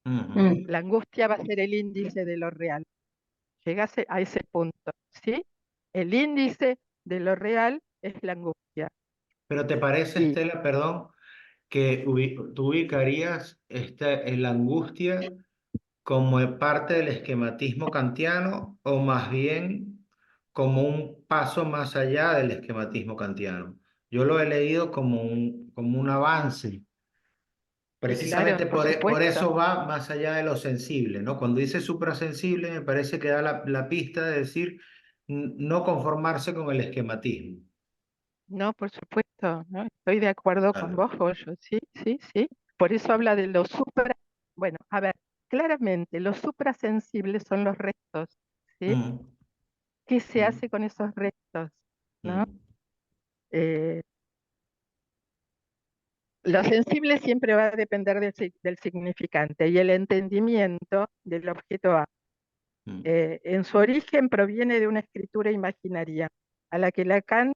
ujú. Mm. La angustia va a ser el índice de lo real. Llegase a ese punto, ¿sí? El índice de lo real es la angustia. Pero ¿te parece, Y Estela, perdón, que tú ubicarías la angustia como parte del esquematismo kantiano o más bien como un paso más allá del esquematismo kantiano? Yo lo he leído como un avance. sí, claro, Precisamente por por supuesto. eso va más allá de lo sensible, ¿no? Cuando dice suprasensible, me parece que da la pista de decir no conformarse con el esquematismo. No, por supuesto, ¿no? Estoy de acuerdo con Claro. vos, Goyo, sí, sí, sí. Por eso habla de lo supra. Bueno, a ver, claramente los suprasensibles son los restos, ¿sí? Mm, ¿Qué se mm, hace con esos restos? ¿No? mm, Eh, lo sensible siempre va a depender del significante y el entendimiento del objeto A. mm, En su origen proviene de una escritura imaginaria, a la que Lacan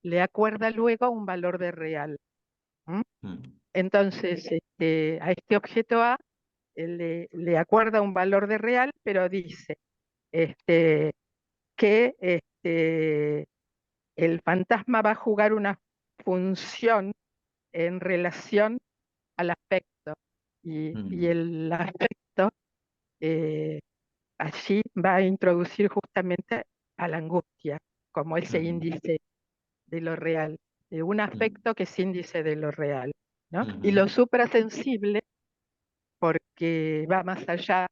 le acuerda luego un valor de real. ¿M? mm, Entonces, a este objeto A le acuerda un valor de real, pero dice este, que el fantasma va a jugar una función en relación al aspecto, y mm, el aspecto allí va a introducir justamente a la angustia como ese Ujú, índice de lo real, de un afecto que es índice de lo real, ¿no? Y ujú, lo suprasensible, porque va más allá,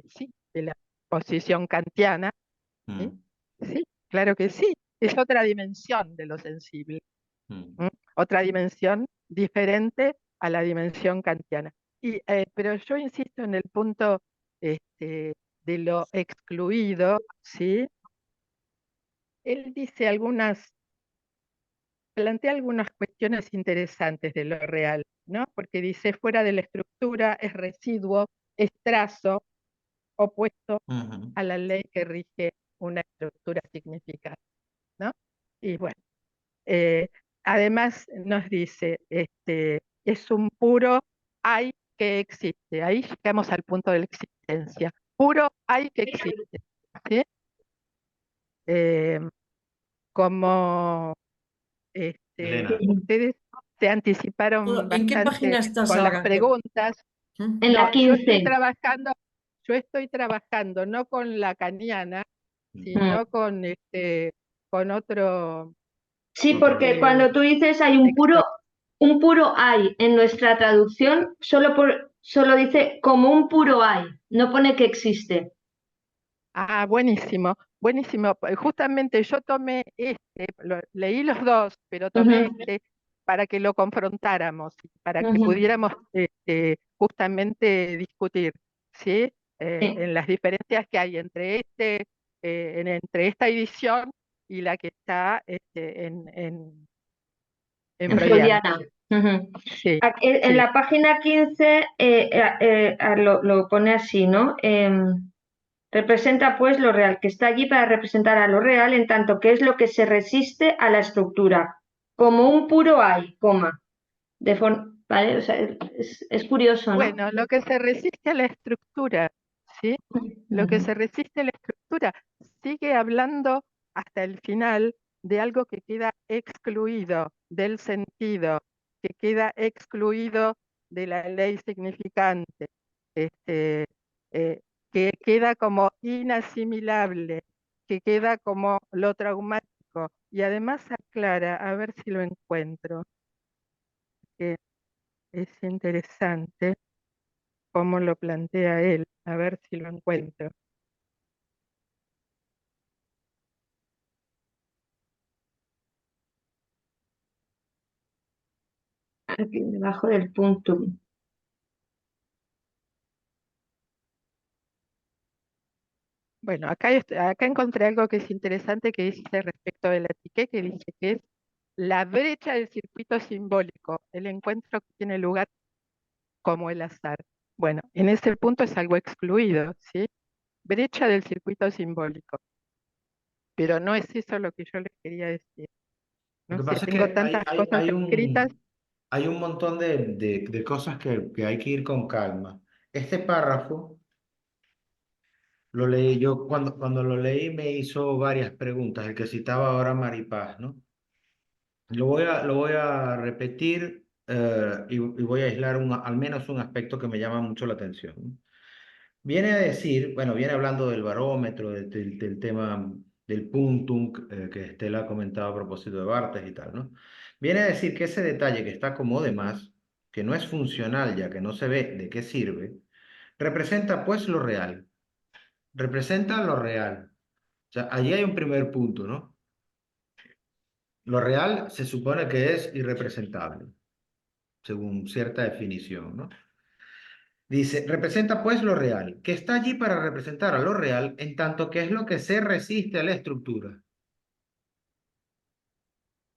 sí, de la posición kantiana, ¿sí? ujú, Sí, claro que sí, es otra dimensión de lo sensible, ujú, ¿m? Otra dimensión diferente a la dimensión kantiana. Pero yo insisto en el punto de lo excluido, ¿sí? Él dice plantea algunas cuestiones interesantes de lo real, ¿no? Porque dice, fuera de la estructura es residuo, es trazo, opuesto ujú. a la ley que rige una estructura significativa, ¿no? Y bueno, eh, además nos dice, es un puro hay que existe. Ahí llegamos al punto de la existencia. Puro hay que existe, ¿sí? Eh, como Elena, ustedes se anticiparon ¿En qué bastante página estás con las ahora? preguntas. ¿Mm? En la No, 15. yo estoy trabajando no con la caniana, Mm. sino con otro Sí, otro porque libro. cuando tú dices hay texto. un puro hay en nuestra traducción, solo dice como un puro hay, no pone que existe. Ah, buenísimo, buenísimo. Justamente yo tomé leí los dos, pero tomé Ujú, para que lo confrontáramos, y para que ujú, pudiéramos justamente discutir, ¿sí? sí. En las diferencias que hay entre esta edición y la que está en En freudiana. freudiana. Ujú. Sí, En sí. la página 15 lo pone así, ¿no? Representa pues lo real, que está allí para representar a lo real en tanto que es lo que se resiste a la estructura, como un puro hay, coma. ¿Vale? O sea, es curioso, ¿no? Bueno, lo que se resiste a la estructura, ¿sí? Lo que Ujú. se resiste a la estructura sigue hablando hasta el final de algo que queda excluido del sentido, que queda excluido de la ley significante, este, eh, que queda como inasimilable, que queda como lo traumático. Y además aclara, a ver si lo encuentro, que es interesante cómo lo plantea él, a ver si lo encuentro. Aquí debajo del punto. Bueno, acá encontré algo que es interesante que dice respecto de la psique, que dice que es la brecha del circuito simbólico, el encuentro que tiene lugar como el azar. Bueno, en ese punto es algo excluido, ¿sí? Brecha del circuito simbólico, pero no es eso lo que yo les quería decir. Lo No que sé, pasa es tengo que tantas cosas escritas. hay un montón de cosas que hay que ir con calma. Este párrafo lo leí yo, cuando lo leí me hizo varias preguntas, el que citaba ahora Maripaz, ¿no? Lo voy a repetir y voy a aislar al menos un aspecto que me llama mucho la atención, ¿no? Viene a decir, bueno, viene hablando del barómetro, del tema del puntum que Estela ha comentado a propósito de Bartes y tal, ¿no? Viene a decir que ese detalle que está como de más, que no es funcional ya que no se ve de qué sirve, representa pues lo real, representa lo real. O sea, allí hay un primer punto, ¿no? Lo real se supone que es irrepresentable, según cierta definición, ¿no? Dice, representa pues lo real, que está allí para representar a lo real en tanto que es lo que se resiste a la estructura.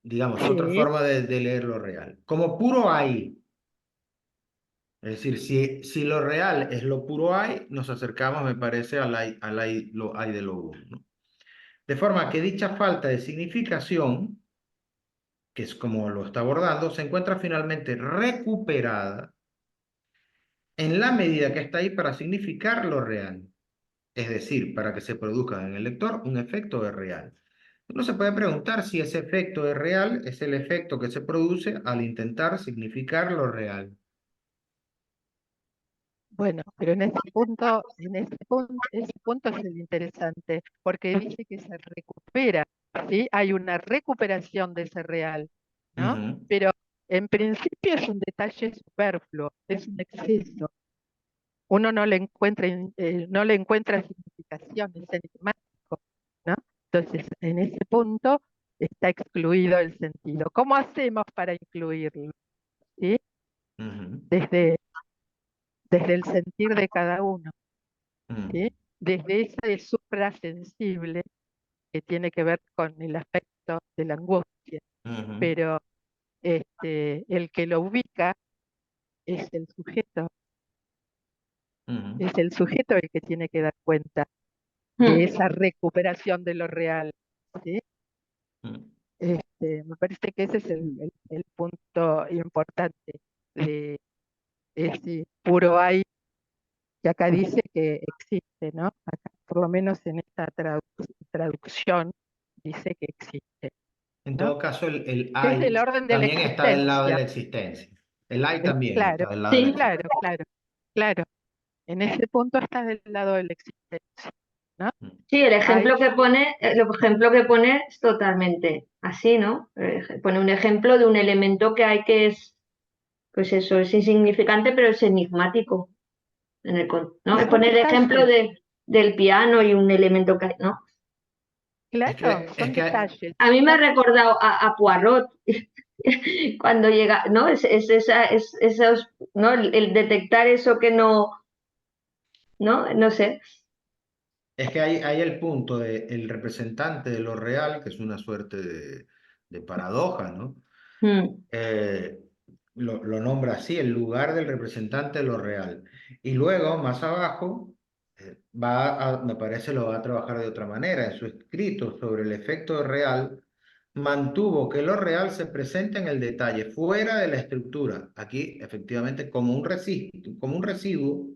Digamos, otra Sí, forma de leer lo real. Como puro hay. Es decir, si lo real es lo puro hay, nos acercamos, me parece, al hay, lo hay de lo uno, ¿no? De forma que dicha falta de significación, que es como lo está abordando, se encuentra finalmente recuperada en la medida que está ahí para significar lo real. Es decir, para que se produzca en el lector un efecto es real. Uno se puede preguntar si ese efecto es real, es el efecto que se produce al intentar significar lo real. Bueno, pero ese punto es el interesante, porque dice que se recupera, ¿sí? Hay una recuperación de ese real, ¿no? Ujú, Pero en principio es un detalle superfluo, es un exceso. Uno no le encuentra significación, es enigmático, ¿no? Entonces, en ese punto está excluido el sentido. ¿Cómo hacemos para incluirlo? ¿Sí? ujú, Desde, desde el sentir de cada uno, ujú, ¿sí? Desde ese suprasensible que tiene que ver con el aspecto de la angustia, ujú, pero el que lo ubica es ujú, es el sujeto el que tiene que dar cuenta de Mm. esa recuperación de lo real, ¿sí? ujú. Me parece que ese es el punto importante de ese puro hay, que acá dice que existe, ¿no? Acá, por lo menos en esta traducción, dice que existe, En ¿no? todo caso, el Que es del hay orden de la también está del lado de existencia. la existencia. El hay también Claro, está del lado de la Sí, existencia. claro, claro, claro. En ese punto está del lado de la existencia, ¿no? sí, el Hay, ejemplo que pone es totalmente así, ¿no? Pone un ejemplo de un elemento que hay que es, pues eso, es insignificante, pero es enigmático. ¿No? y Y son pone el ejemplo detalles, del piano y un elemento que, ¿no? claro, Es son que detalles. A mí me ha Son, recordado a Poirot cuando llega, ¿no? Esos, ¿no? El detectar eso que no, ¿no? No sé. Es que hay el punto de el representante de lo real, que es una suerte de paradoja, ¿no? Mm, Eh, lo nombra así, el lugar del representante de lo real. Y luego, más abajo, me parece lo va a trabajar de otra manera. En su escrito sobre el efecto real, mantuvo que lo real se presenta en el detalle, fuera de la estructura. Aquí, efectivamente, como un residuo,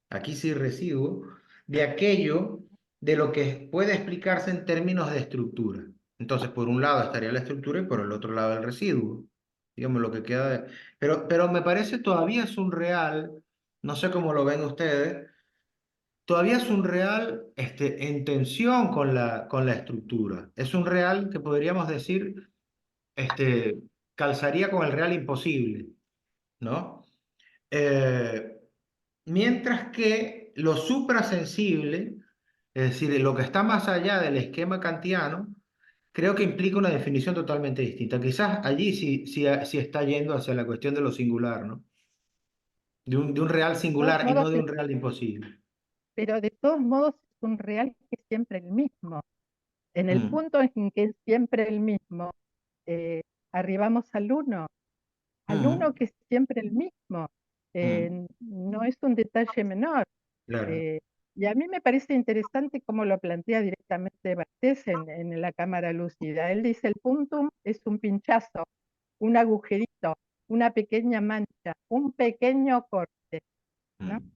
aquí sí residuo, de aquello de lo que puede explicarse en términos de estructura. Entonces, por un lado estaría la estructura y por el otro lado el residuo. Digamos, lo que queda pero me parece todavía es un real, no sé cómo lo ven ustedes, todavía es un real en tensión con la estructura. Es un real que podríamos decir este, calzaría con el real imposible, ¿no? Eh, mientras que lo suprasensible, es decir, lo que está más allá del esquema kantiano, creo que implica una definición totalmente distinta. Quizás allí sí está yendo hacia la cuestión de lo singular, ¿no? De un real de todos singular y modos, no de un real imposible. pero de todos modos es un real que es siempre el mismo. En el Mm, punto en que es siempre el mismo, eh, arribamos al uno mm, que es siempre el mismo. mm, No es un detalle menor. claro. Eh, y a mí me parece interesante cómo lo plantea directamente Bartés en la cámara lúcida. Él dice, el puntum es un pinchazo, un agujerito, una pequeña mancha, un pequeño corte, ¿no? Mm,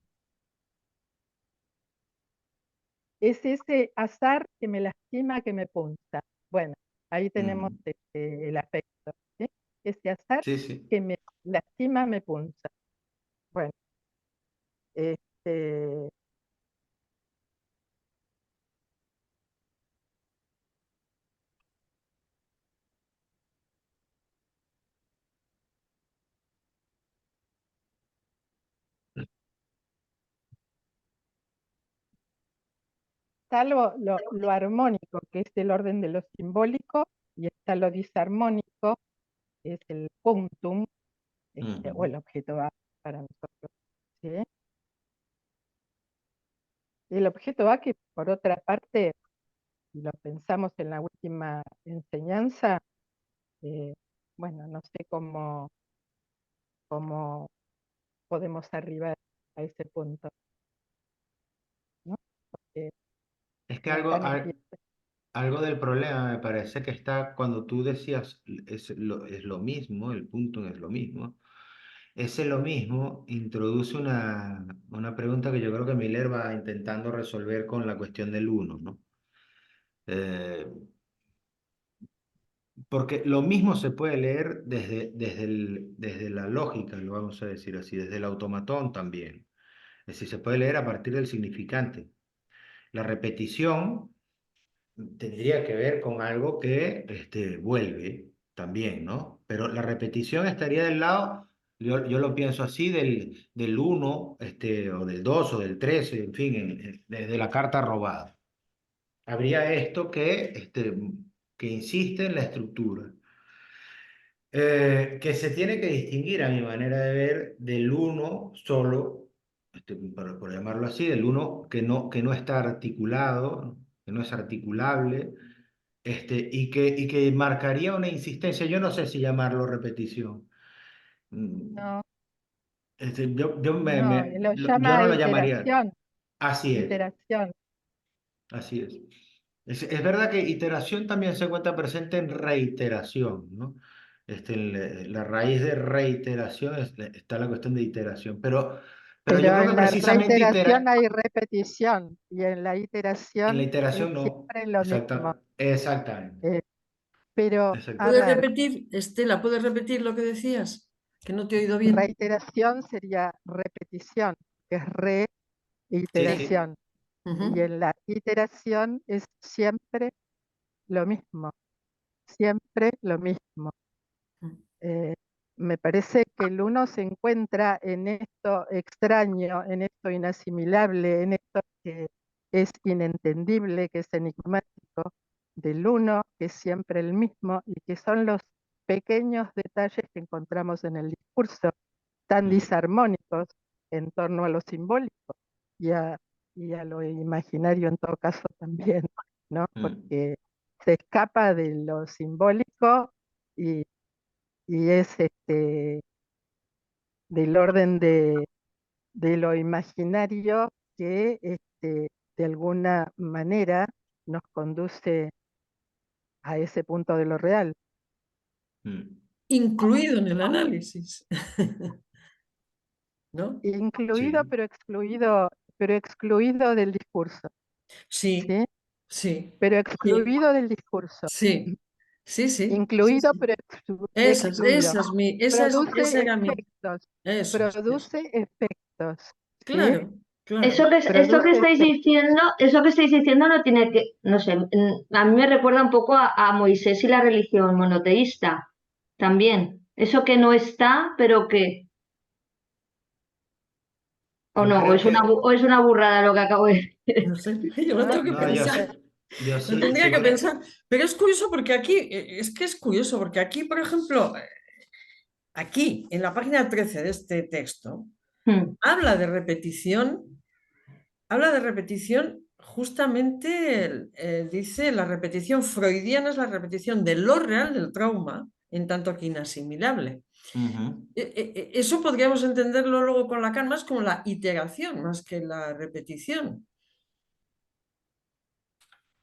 Es ese azar que me lastima, que me punza. Bueno, ahí tenemos mm. el aspecto, ¿sí? Ese azar Sí, sí. que me lastima, me punza. Bueno, este, está lo armónico, que es el orden de lo simbólico, y está lo disarmónico, que es el punctum, o Ujú. el objeto A para nosotros, ¿sí? El objeto A que, por otra parte, si lo pensamos en la última enseñanza, eh, bueno, no sé cómo podemos arribar a ese punto, ¿no? Porque Es que Lacan empieza, algo del problema me parece que está cuando tú decías es lo mismo, el punto es lo mismo. Ese lo mismo introduce una pregunta que yo creo que Miller va intentando resolver con la cuestión del uno, ¿no? Eh, porque lo mismo se puede leer desde la lógica, lo vamos a decir así, desde el automatón también. Es decir, se puede leer a partir del significante. La repetición tendría que ver con algo que vuelve también, ¿no? Pero la repetición estaría del lado, yo lo pienso así, del uno o del 2 o del 13, en fin, de la carta robada. Habría esto que insiste en la estructura, que se tiene que distinguir, a mi manera de ver, del uno solo, por llamarlo así, del uno que no está articulado, ¿no? Que no es articulable, y que marcaría una insistencia. Yo no sé si llamarlo repetición. Mm, No, yo no, lo yo llama no lo llamaría. iteración, Así es, iteración. así es. Es verdad que iteración también se encuentra presente en reiteración, ¿no? La raíz de reiteración está la cuestión de iteración, pero yo Pero creo que en la precisamente reiteración hay repetición y en la en la iteración es iteración no. siempre lo mismo. Exactamente, Eh, pero, a ¿Puedes exactamente. ver, repetir, Estela, puedes repetir lo que decías? Que no te he oído bien. reiteración sería repetición, que es Sí, sí. reiteración. Y Ujú. en la iteración es siempre lo mismo, siempre lo mismo. Eh, Me parece que el uno se encuentra en esto extraño, en esto inasimilable, en esto que es inentendible, que es enigmático, del uno, que es siempre el mismo, y que son los pequeños detalles que encontramos en el discurso, tan Mm, disarmónicos en torno a lo simbólico y y a lo imaginario en todo caso también, ¿no? mm, Porque se escapa de lo simbólico y, y es del orden de lo imaginario que de alguna manera nos conduce a ese punto de lo real, mm. Incluido en el análisis. ¿No? incluido Sí, pero excluido del discurso, Sí, ¿sí? sí, Pero sí, excluido del discurso, sí, sí, sí, sí, incluido sí. pero Esa, excluido. esa era mi. Eso es. Produce efectos, ¿sí? Claro, claro. Eso que Produce estáis efectos. diciendo, eso que estáis diciendo no tiene que, no sé, a mí me recuerda un poco a Moisés y la religión monoteísta también. Eso que no está, pero que, o yo no, creo que, o es una burrada lo que acabo de decir. No sé, yo lo ¿No? tengo que no, yo, pensar. yo Lo sí, tendría sí, que bueno, pensar. Pero es curioso porque aquí, es curioso porque aquí, por ejemplo, aquí, en la página 13 de este texto, Hmm. habla de repetición, justamente, dice, la repetición freudiana es la repetición de lo real del trauma, en tanto que inasimilable. ujú. Eso podríamos entenderlo luego con Lacan más como la iteración, más que la repetición.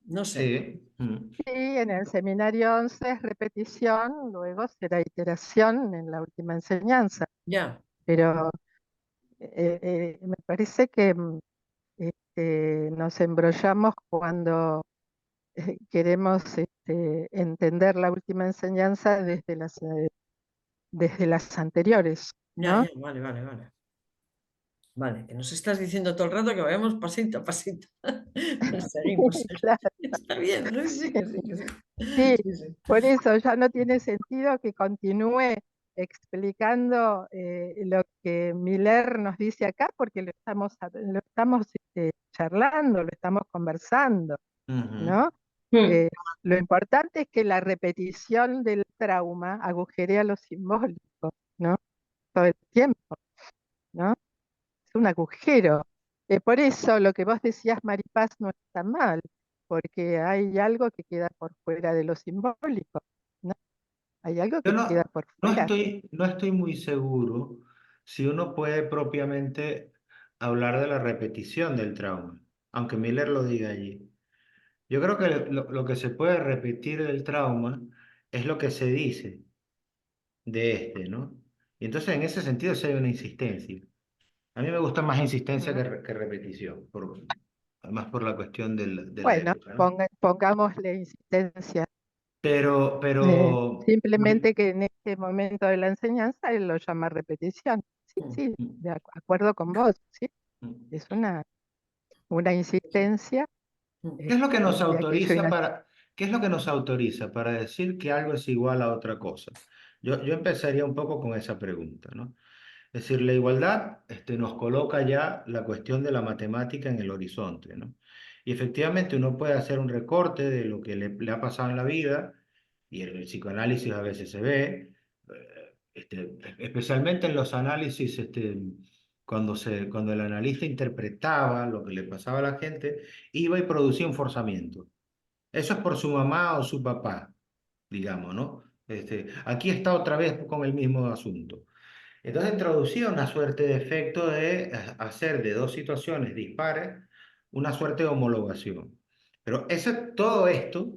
No sé, Sí, Sí, en el seminario 11 es repetición, luego será iteración en la última enseñanza, ya. pero me parece que nos embrollamos cuando queremos entender la última enseñanza desde las anteriores, Ya, ¿no? ya, vale, vale, vale. Vale, que nos estás diciendo todo el rato que vayamos pasito a pasito. Seguimos. Claro, Está bien, ¿no? Sí, que sí, que sí. sí, Sí, sí. por eso ya no tiene sentido que continúe explicando lo que Miller nos dice acá, porque lo estamos charlando, lo estamos conversando, ujú. ¿no? Hmm. Eh, lo importante es que la repetición del trauma agujerea lo simbólico, ¿no? Todo el tiempo, ¿no? Es un agujero. Por eso lo que vos decías, Maripaz, no está mal, porque hay algo que queda por fuera de lo simbólico, ¿no? Hay algo Yo que queda por fuera. no estoy muy seguro si uno puede propiamente hablar de la repetición del trauma, aunque Miller lo diga allí. Yo creo que lo que se puede repetir del trauma es lo que se dice de ¿no? Y entonces en ese sentido sí hay una insistencia. A mí me gusta más insistencia Mm. que repetición, además por la cuestión de la Bueno, época, ¿no? pongámosle insistencia. Pero, Simplemente que en este momento de la enseñanza él lo llama repetición. Sí, sí, de acuerdo con vos, ¿sí? Es una insistencia ¿Qué es lo que nos de aquello autoriza para, qué es lo que nos autoriza para decir que algo es igual a otra cosa? Yo empezaría un poco con esa pregunta, ¿no? Es decir, la igualdad nos coloca ya la cuestión de la matemática en el horizonte, ¿no? Y efectivamente uno puede hacer un recorte de lo que le ha pasado en la vida, y en el psicoanálisis a veces se ve, especialmente en los análisis, cuando el analista interpretaba lo que le pasaba a la gente, iba y producía un forzamiento. Eso es por su mamá o su papá, digamos, ¿no? Aquí está otra vez con el mismo asunto. Entonces introducía una suerte de efecto de hacer de dos situaciones dispares una suerte de homologación. Pero todo esto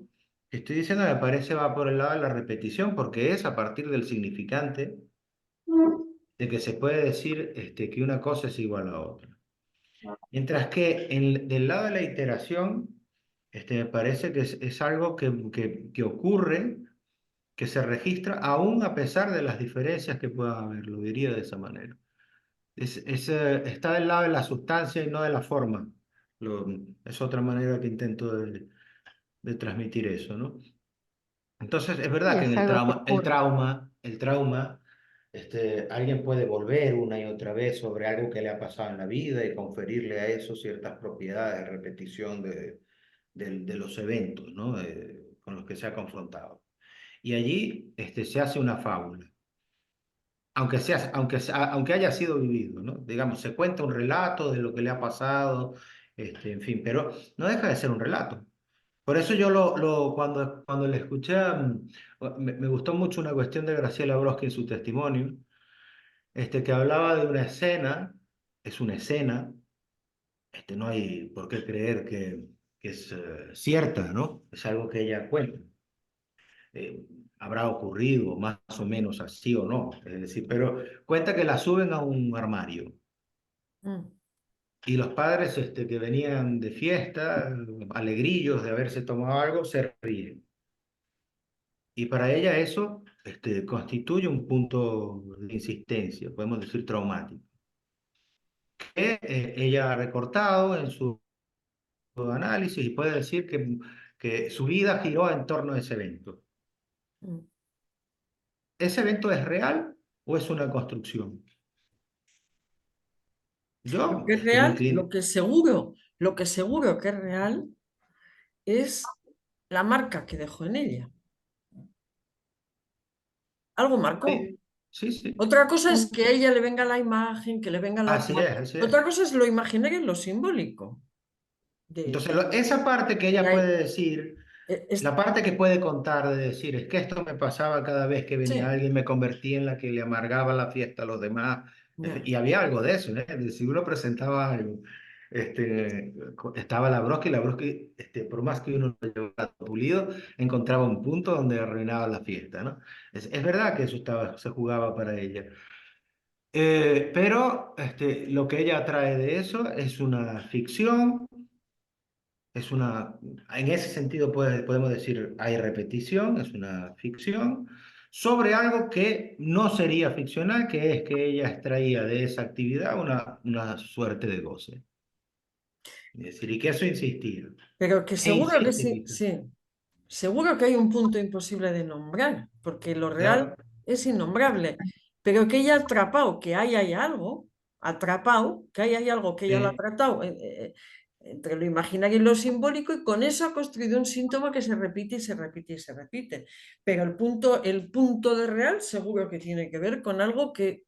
que estoy diciendo me parece va por el lado de la repetición, porque es a partir del significante de que se puede decir que una cosa es igual a otra. Mientras que del lado de la iteración, me parece que es algo que ocurre, que se registra aún a pesar de las diferencias que pueda haber, lo diría de esa manera. Está del lado de la sustancia y no de la forma. Es otra manera que intento de transmitir eso, ¿no? Entonces, es y verdad que en es algo que ocurre. el trauma, alguien puede volver una y otra vez sobre algo que le ha pasado en la vida y conferirle a eso ciertas propiedades de repetición de los eventos, ¿no? Con los que se ha confrontado. Y allí se hace una fábula, aunque haya sido vivido, ¿no? Digamos, se cuenta un relato de lo que le ha pasado, en fin, pero no deja de ser un relato. Por eso yo cuando le escuché, me gustó mucho una cuestión de Graciela Broski en su testimonio, que hablaba de una escena, es una escena, no hay por qué creer que es cierta, ¿no? Es algo que ella cuenta. eh, Habrá ocurrido más o menos así o no, es decir, pero cuenta que la suben a un armario Mm. y los padres que venían de fiesta, alegrillos de haberse tomado algo, se ríen. Y para ella eso constituye un punto de insistencia, podemos decir traumático, que ella ha recortado en su análisis y puede decir que su vida giró en torno a ese evento. Mm. ¿Ese evento es real o es una construcción? Lo Yo que es me real, inclino. lo que seguro que es real es la marca que dejó en ella. Algo marcó. Sí, sí, sí. Otra cosa es que a ella le venga la imagen, que le venga la Así tal. es, así es. Otra cosa es lo imaginario y lo simbólico. Entonces, esa parte que Y ella hay- puede decir, es- la parte que puede contar de decir, es que esto me pasaba cada vez que venía sí, alguien, me convertí en la que le amargaba la fiesta a los demás. ya. Y había algo de eso, ¿eh? Si uno presentaba algo, estaba la Broski, por más que uno lo llevara pulido, encontraba un punto donde arruinaba la fiesta, ¿no? Es verdad que eso se jugaba para ella. Pero lo que ella trae de eso es una ficción, en ese sentido podemos decir, hay repetición, es una ficción, sobre algo que no sería ficcional, que es que ella extraía de esa actividad una suerte de goce. Es decir, y que eso insistía. Pero que E seguro que insiste, sí, quizás. sí. Seguro que hay un punto imposible de nombrar, porque lo real Claro, es innombrable. Pero que ella ha atrapado, que ahí hay algo, atrapado, que ahí hay algo que ella lo ha sí. tratado entre lo imaginario y lo simbólico, y con eso ha construido un síntoma que se repite y se repite y se repite. Pero el punto de real seguro que tiene que ver con algo que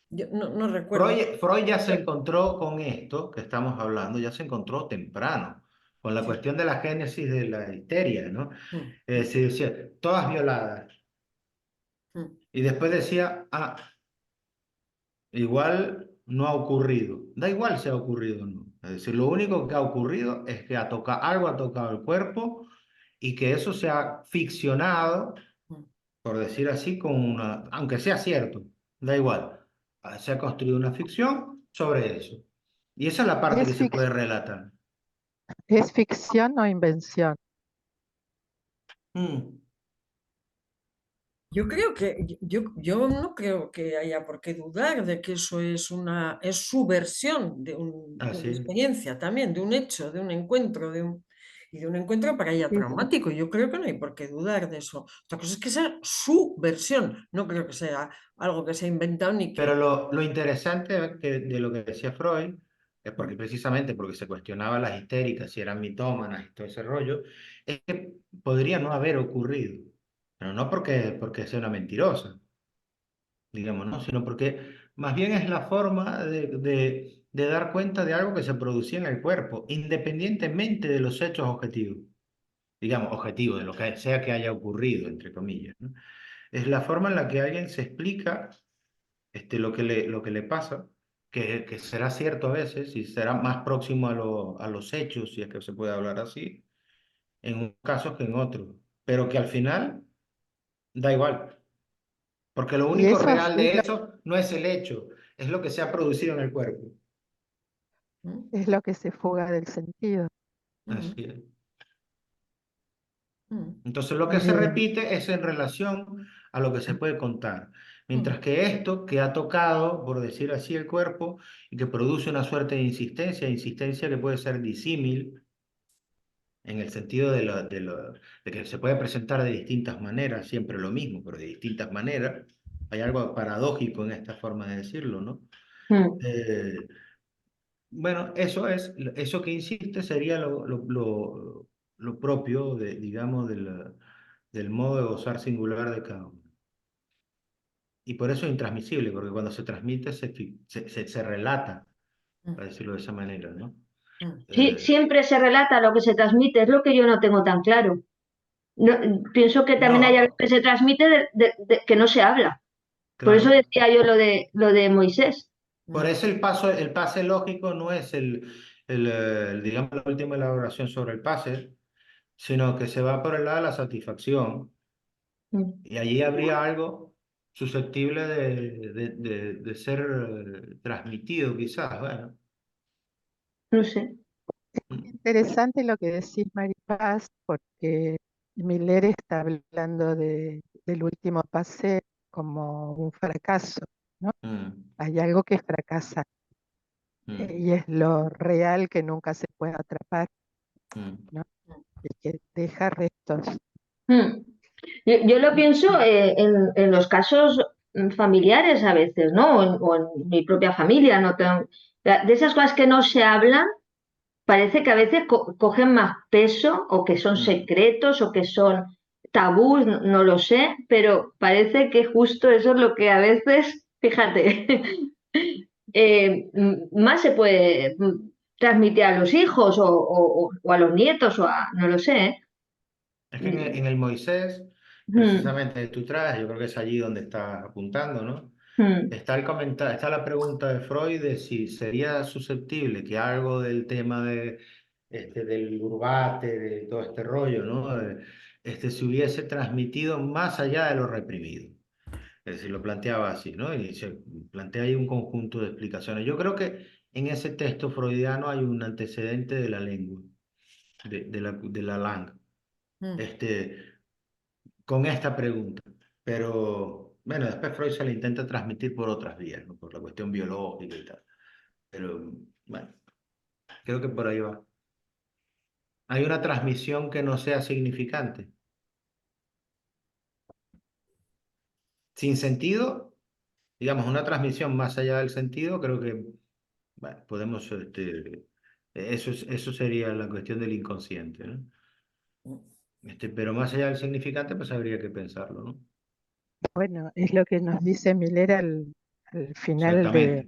yo no recuerdo. Freud ya se encontró con esto que estamos hablando, ya se encontró temprano, con la Sí. cuestión de la génesis de la histeria, ¿no? Mm, Es decir, decía, todas violadas. mm. Y después decía, igual no ha ocurrido. Da igual si ha ocurrido o no. Es decir, lo único que ha ocurrido es que algo ha tocado el cuerpo y que eso se ha ficcionado, Mm. por decir así, aunque sea cierto, da igual. Se ha construido una ficción sobre eso. Y esa es la parte que ¿Es, se fic- puede relatar. ¿Es ficción o invención? Mm. Yo creo que, yo no creo que haya por qué dudar de que eso es su versión de Así una es. experiencia también, de un hecho, de un encuentro, y de un encuentro para ella Sí, sí. traumático. Yo creo que no hay por qué dudar de eso. Otra cosa es que sea su versión, no creo que sea algo que se ha inventado ni Pero que... lo interesante de lo que decía Freud, es porque precisamente porque se cuestionaba las histéricas, si eran mitómanas y todo ese rollo, es que podría no haber ocurrido. Pero no porque sea una mentirosa, digamos, ¿no? Sino porque más bien es la forma de dar cuenta de algo que se producía en el cuerpo, independientemente de los hechos objetivos, digamos, objetivos, de lo que sea que haya ocurrido, entre comillas, ¿no? Es la forma en la que alguien se explica lo que le pasa, que será cierto a veces y será más próximo a los hechos, si es que se puede hablar así, en un caso que en otro, pero que al final da igual, porque lo Y único eso real de eso no es el hecho, es lo que se ha producido en el cuerpo. ¿Mm? es lo que se fuga del sentido. Así Mm, es. mm, Entonces lo que se Eh, repite es en relación a lo que se puede contar. Mientras mm, que esto que ha tocado, por decir así, el cuerpo y que produce una suerte de insistencia, insistencia que puede ser disímil, en el sentido de que se puede presentar de distintas maneras, siempre lo mismo, pero de distintas maneras. Hay algo paradójico en esta forma de decirlo, ¿no? Mm. Eh, bueno, eso que insiste sería lo propio, digamos, del modo de gozar singular de cada uno. Y por eso es intransmisible, porque cuando se transmite se relata, mm, para decirlo de esa manera, ¿no? mm. Sí, Eh, siempre se relata lo que se transmite, es lo que yo no tengo tan claro. No, pienso que también hay algo no, que se transmite que no se habla. Por eso claro. decía yo lo de Moisés. Por Mm, eso el pase lógico no es digamos, la última elaboración sobre el pase, sino que se va por el lado de la satisfacción. Mm. Y allí habría algo susceptible de ser transmitido, quizás. Bueno. No sé. Mm, Interesante lo que decís, Maripaz, porque Miller está hablando del último pase como un fracaso, ¿no? mm, Hay algo que fracasa mm, y es lo real que nunca se puede atrapar, mm, ¿no? Y que deja restos. Mm. Yo lo pienso en los casos familiares a veces, ¿no? O en mi propia familia, ¿no? De esas cosas que no se hablan, parece que a veces cogen más peso o que son mm. secretos o que son tabús, no, no lo sé, pero parece que justo eso es lo que a veces, fíjate, más se puede transmitir a los hijos o a los nietos no lo sé. ¿Eh? Es que en el Moisés, Mm, precisamente que tú traes, yo creo que es allí donde estás apuntando, ¿no? mm, Está la pregunta de Freud de si sería susceptible que algo del tema del urbate, de todo este rollo, ¿no? Se hubiese transmitido más allá de lo reprimido. Es decir, lo planteaba así, ¿no? Y se plantea ahí un conjunto de explicaciones. Yo creo que en ese texto freudiano hay un antecedente de la lengua, de la langue, mm. este, con esta pregunta. Pero, bueno, después Freud se le intenta transmitir por otras vías, ¿no? Por la cuestión biológica y tal. Pero, bueno, creo que por ahí va. Hay una transmisión que no sea significante. Sin sentido, digamos, una transmisión más allá del sentido, creo que, bueno, podemos, eso sería la cuestión del inconsciente, ¿no? Pero más allá del significante, pues habría que pensarlo, ¿no? Bueno, es lo que nos dice Miller al final Exactamente.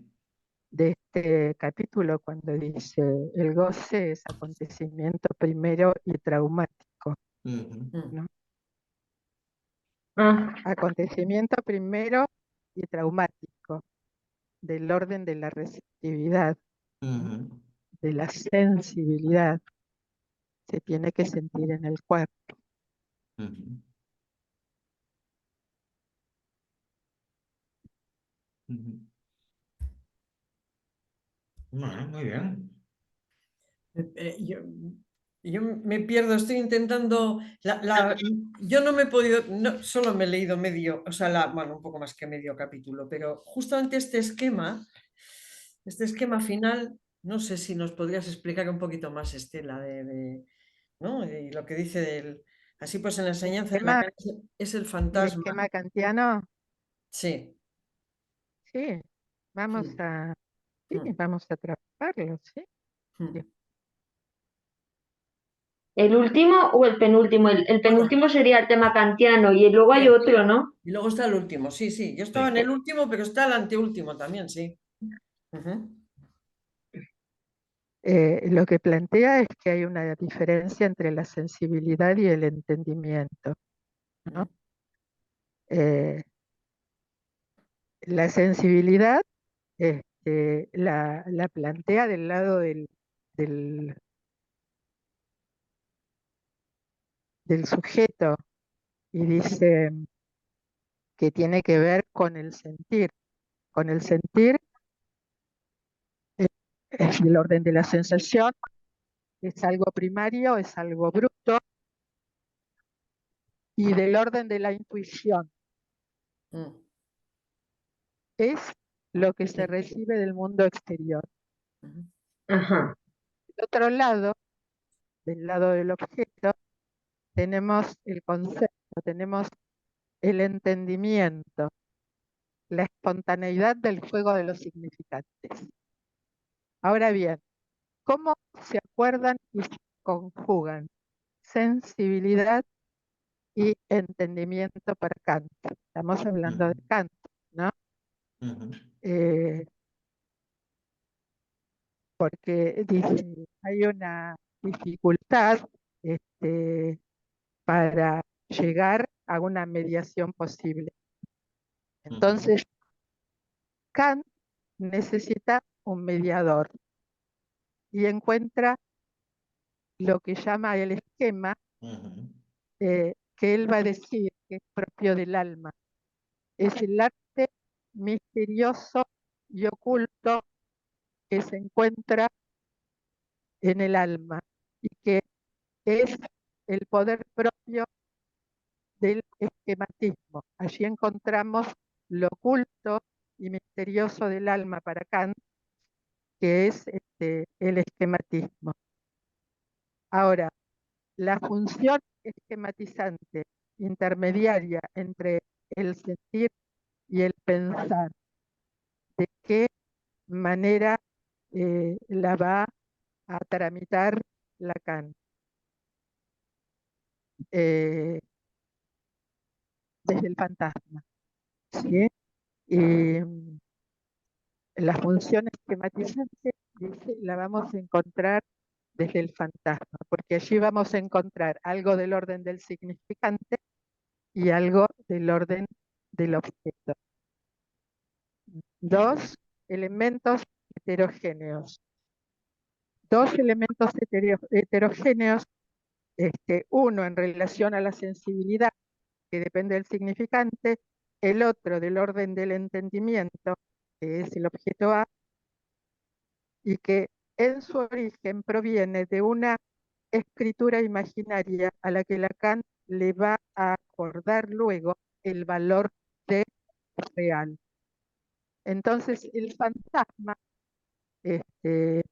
de este capítulo, cuando dice, el goce es acontecimiento primero y traumático, Ujú, Mm, ¿no? ah, Acontecimiento primero y traumático, del orden de la receptividad, ¿no? ujú, De la sensibilidad, se tiene que sentir en el cuerpo. ujú, ujú. Bueno, muy bien. yo Yo me pierdo, estoy intentando. Yo no me he podido, solo me he leído medio, o sea, bueno, un poco más que medio capítulo, pero justamente este esquema final, no sé si nos podrías explicar un poquito más, Estela, ¿no? Y lo que dice del. Así pues, en la enseñanza de Esquema, Lacan es el el fantasma. esquema kantiano, Sí. sí, vamos Mm, a, sí, mm, vamos a trabajarlo, sí. mm. ¿El último o el penúltimo? El Bueno, penúltimo sería el tema kantiano y luego hay sí. otro, ¿no? Y luego está el último, sí, sí. Yo estaba en Sí. el último, pero está el anteúltimo también, sí. Ujú, Lo que plantea es que hay una diferencia entre la sensibilidad y el entendimiento, ¿no? ujú, Eh, la sensibilidad la plantea del lado del, del sujeto y dice que tiene que ver con el sentir. Con el sentir es el orden de la sensación, es algo primario, es algo bruto, y del orden de la intuición, mm, es lo que se sí, recibe del mundo exterior. ujú, Ajá. Del otro lado, del lado del objeto, tenemos el concepto, tenemos el entendimiento, la espontaneidad del juego de los significantes. Ahora bien, ¿cómo se acuerdan y se conjugan sensibilidad y entendimiento para Kant? Estamos hablando de Ujú, Kant, ¿no? ujú, Eh, porque dice, hay una dificultad para llegar a una mediación posible. ujú, Entonces, Kant necesita un mediador y encuentra lo que llama el esquema, ujú, que él va a decir que es propio del alma. Es el arte misterioso y oculto que se encuentra en el alma y que es el poder propio del esquematismo. Allí encontramos lo oculto y misterioso del alma para Kant, que es el esquematismo. Ahora, la función esquematizante intermediaria entre el sentir y el pensar, ¿de qué manera la va a tramitar Lacan? Eh, desde el fantasma, ¿sí? Y la función esquematizante, dice, la vamos a encontrar desde el fantasma, porque allí vamos a encontrar algo del orden del significante y algo del orden del objeto. Dos elementos heterogéneos. Dos elementos heterogéneos, uno en relación a la sensibilidad, que depende del significante, el otro del orden del entendimiento, que es el objeto A, y que en su origen proviene de una escritura imaginaria a la que Lacan le va a acordar luego el valor de real. Entonces, el fantasma,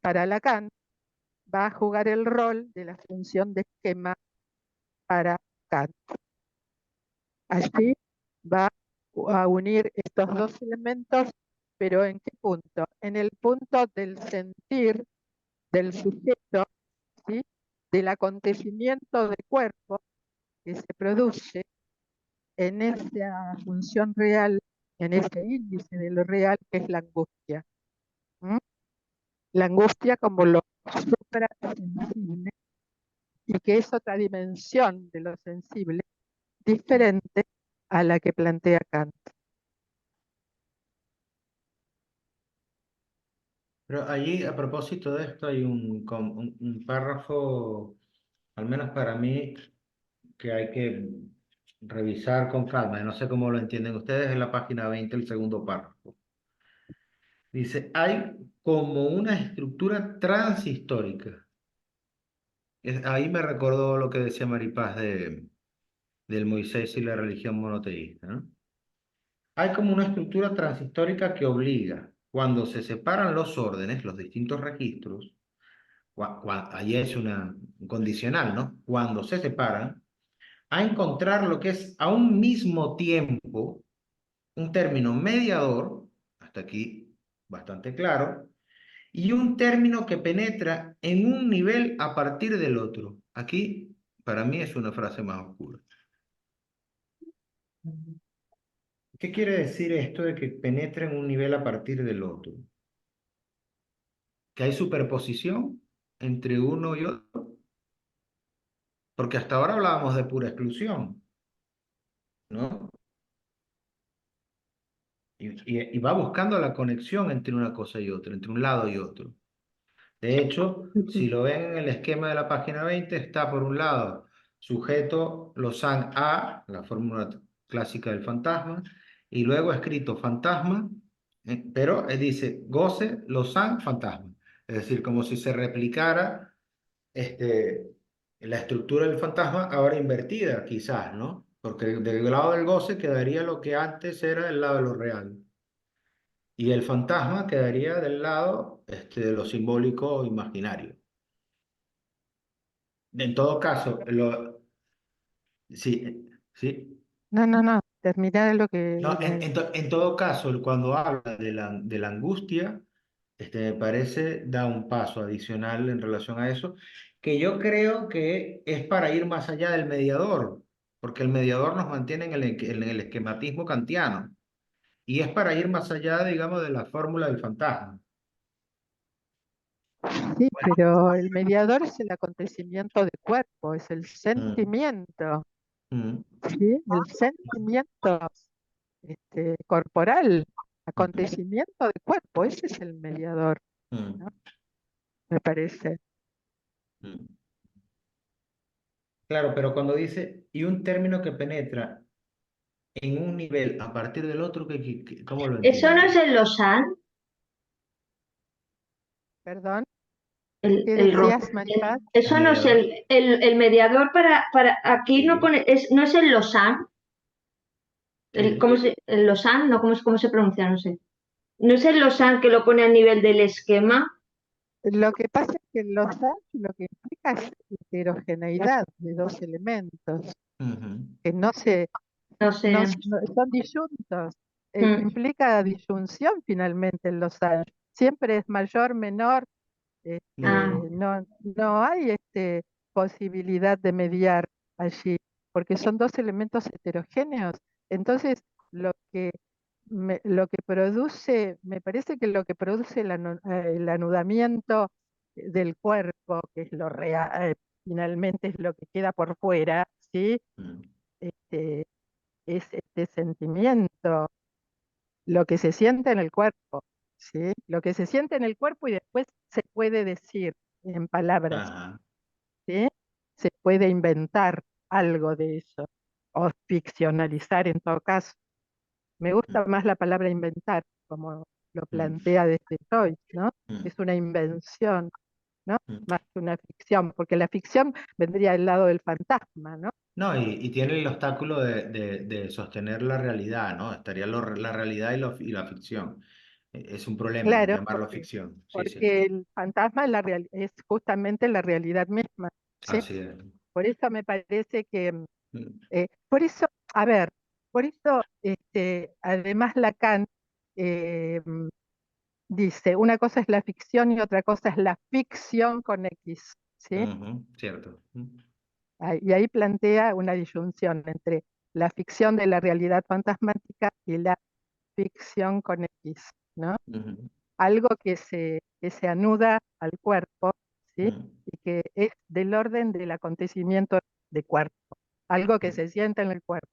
para Lacan, va a jugar el rol de la función de esquema para Kant. Allí va a unir estos dos elementos, pero ¿en qué punto? En el punto del sentir del sujeto, ¿sí? Del acontecimiento de cuerpo que se produce en esa función real, en ese índice de lo real que es la angustia. ¿Mm? La angustia como lo suprasensible y que es otra dimensión de lo sensible diferente a la que plantea Kant. Pero allí, a propósito de esto, hay un párrafo, al menos para mí, que hay que revisar con calma. No sé cómo lo entienden ustedes, en la página 20 el segundo párrafo. Dice, hay como una estructura transhistórica Ahí me recordó lo que decía Maripaz del Moisés y la religión monoteísta, ¿no? Hay como una estructura transhistórica que obliga, cuando se separan los órdenes, los distintos registros, ahí es un condicional, ¿no? Cuando se separan, a encontrar lo que es a un mismo tiempo un término mediador, hasta aquí bastante claro, y un término que penetra en un nivel a partir del otro. Aquí, para mí, es una frase más oscura. ¿Qué quiere decir esto de que penetra en un nivel a partir del otro? ¿Que hay superposición entre uno y otro? Porque hasta ahora hablábamos de pura exclusión, ¿no? Y va buscando la conexión entre una cosa y otra, entre un lado y otro. De hecho, si lo ven en el esquema de la página 20, está por un lado sujeto Lausanne A, la fórmula clásica del fantasma, y luego escrito fantasma, pero dice goce Lausanne fantasma. Es decir, como si se replicara este, la estructura del fantasma ahora invertida, quizás, ¿no? Porque del lado del goce quedaría lo que antes era el lado de lo real. Y el fantasma quedaría del lado de lo simbólico o imaginario. En todo caso, sí, sí. No, terminar lo que... No, en todo caso, cuando habla de la angustia, me parece da un paso adicional en relación a eso, que yo creo que es para ir más allá del mediador, porque el mediador nos mantiene en el esquematismo kantiano, y es para ir más allá, digamos, de la fórmula del fantasma. Sí, pero el mediador es el acontecimiento de cuerpo, es el Mm, sentimiento, mm, ¿sí? El sentimiento corporal, mm, acontecimiento de cuerpo, ese es el mediador, ¿no? mm, Me parece. mm. Claro, pero cuando dice, y un término que penetra en un nivel a partir del otro, ¿cómo lo ¿Eso no entiendo? es el Lausanne? Perdón, El, ¿qué el, ro- decías, Maripaz? El eso no es mediador. el mediador aquí no Sí, pone, no es el Lausanne, sí. el Lausanne, no, cómo se pronuncia, no sé. ¿No es el Lausanne que lo pone a nivel del esquema? Lo que pasa es que los datos lo que implica es heterogeneidad de dos elementos, Ujú, que no se, No sé. son disyuntos. Mm. Implica disyunción finalmente en los años. Siempre es mayor, menor, Ah, mm, no hay posibilidad de mediar allí, porque son dos elementos heterogéneos. Entonces, lo que produce, me parece que lo que produce el anudamiento del cuerpo, que es lo real, finalmente es lo que queda por fuera, ¿sí? mm. Este, es este sentimiento, lo que se siente en el cuerpo, ¿sí? Lo que se siente en el cuerpo y después se puede decir en palabras, Ajá. ¿sí? Se puede inventar algo de eso, o ficcionalizar en todo caso. Me Mm, gusta más la palabra inventar, como lo mm, plantea desde Joyce, ¿no? mm, Es una invención, ¿no? mm. Más que una ficción, porque la ficción vendría del lado del fantasma, ¿no? No, y tiene el obstáculo de sostener la realidad, ¿no? Estaría la realidad y la ficción. Es un problema Claro, llamarlo ficción. Sí, sí. porque el fantasma es, es justamente la realidad misma, ¿sí? Así es. Por eso me parece que, Mm, por eso, a ver, por eso, además Lacan eh, dice, una cosa es la ficción y otra cosa es la ficción con X, ¿sí? ujú, cierto. Y ahí plantea una disyunción entre la ficción de la realidad fantasmática y la ficción con X, ¿no? Ujú, Algo que se anuda al cuerpo, ¿sí? mm, Y que es del orden del acontecimiento de cuerpo, algo que mm. se siente en el cuerpo.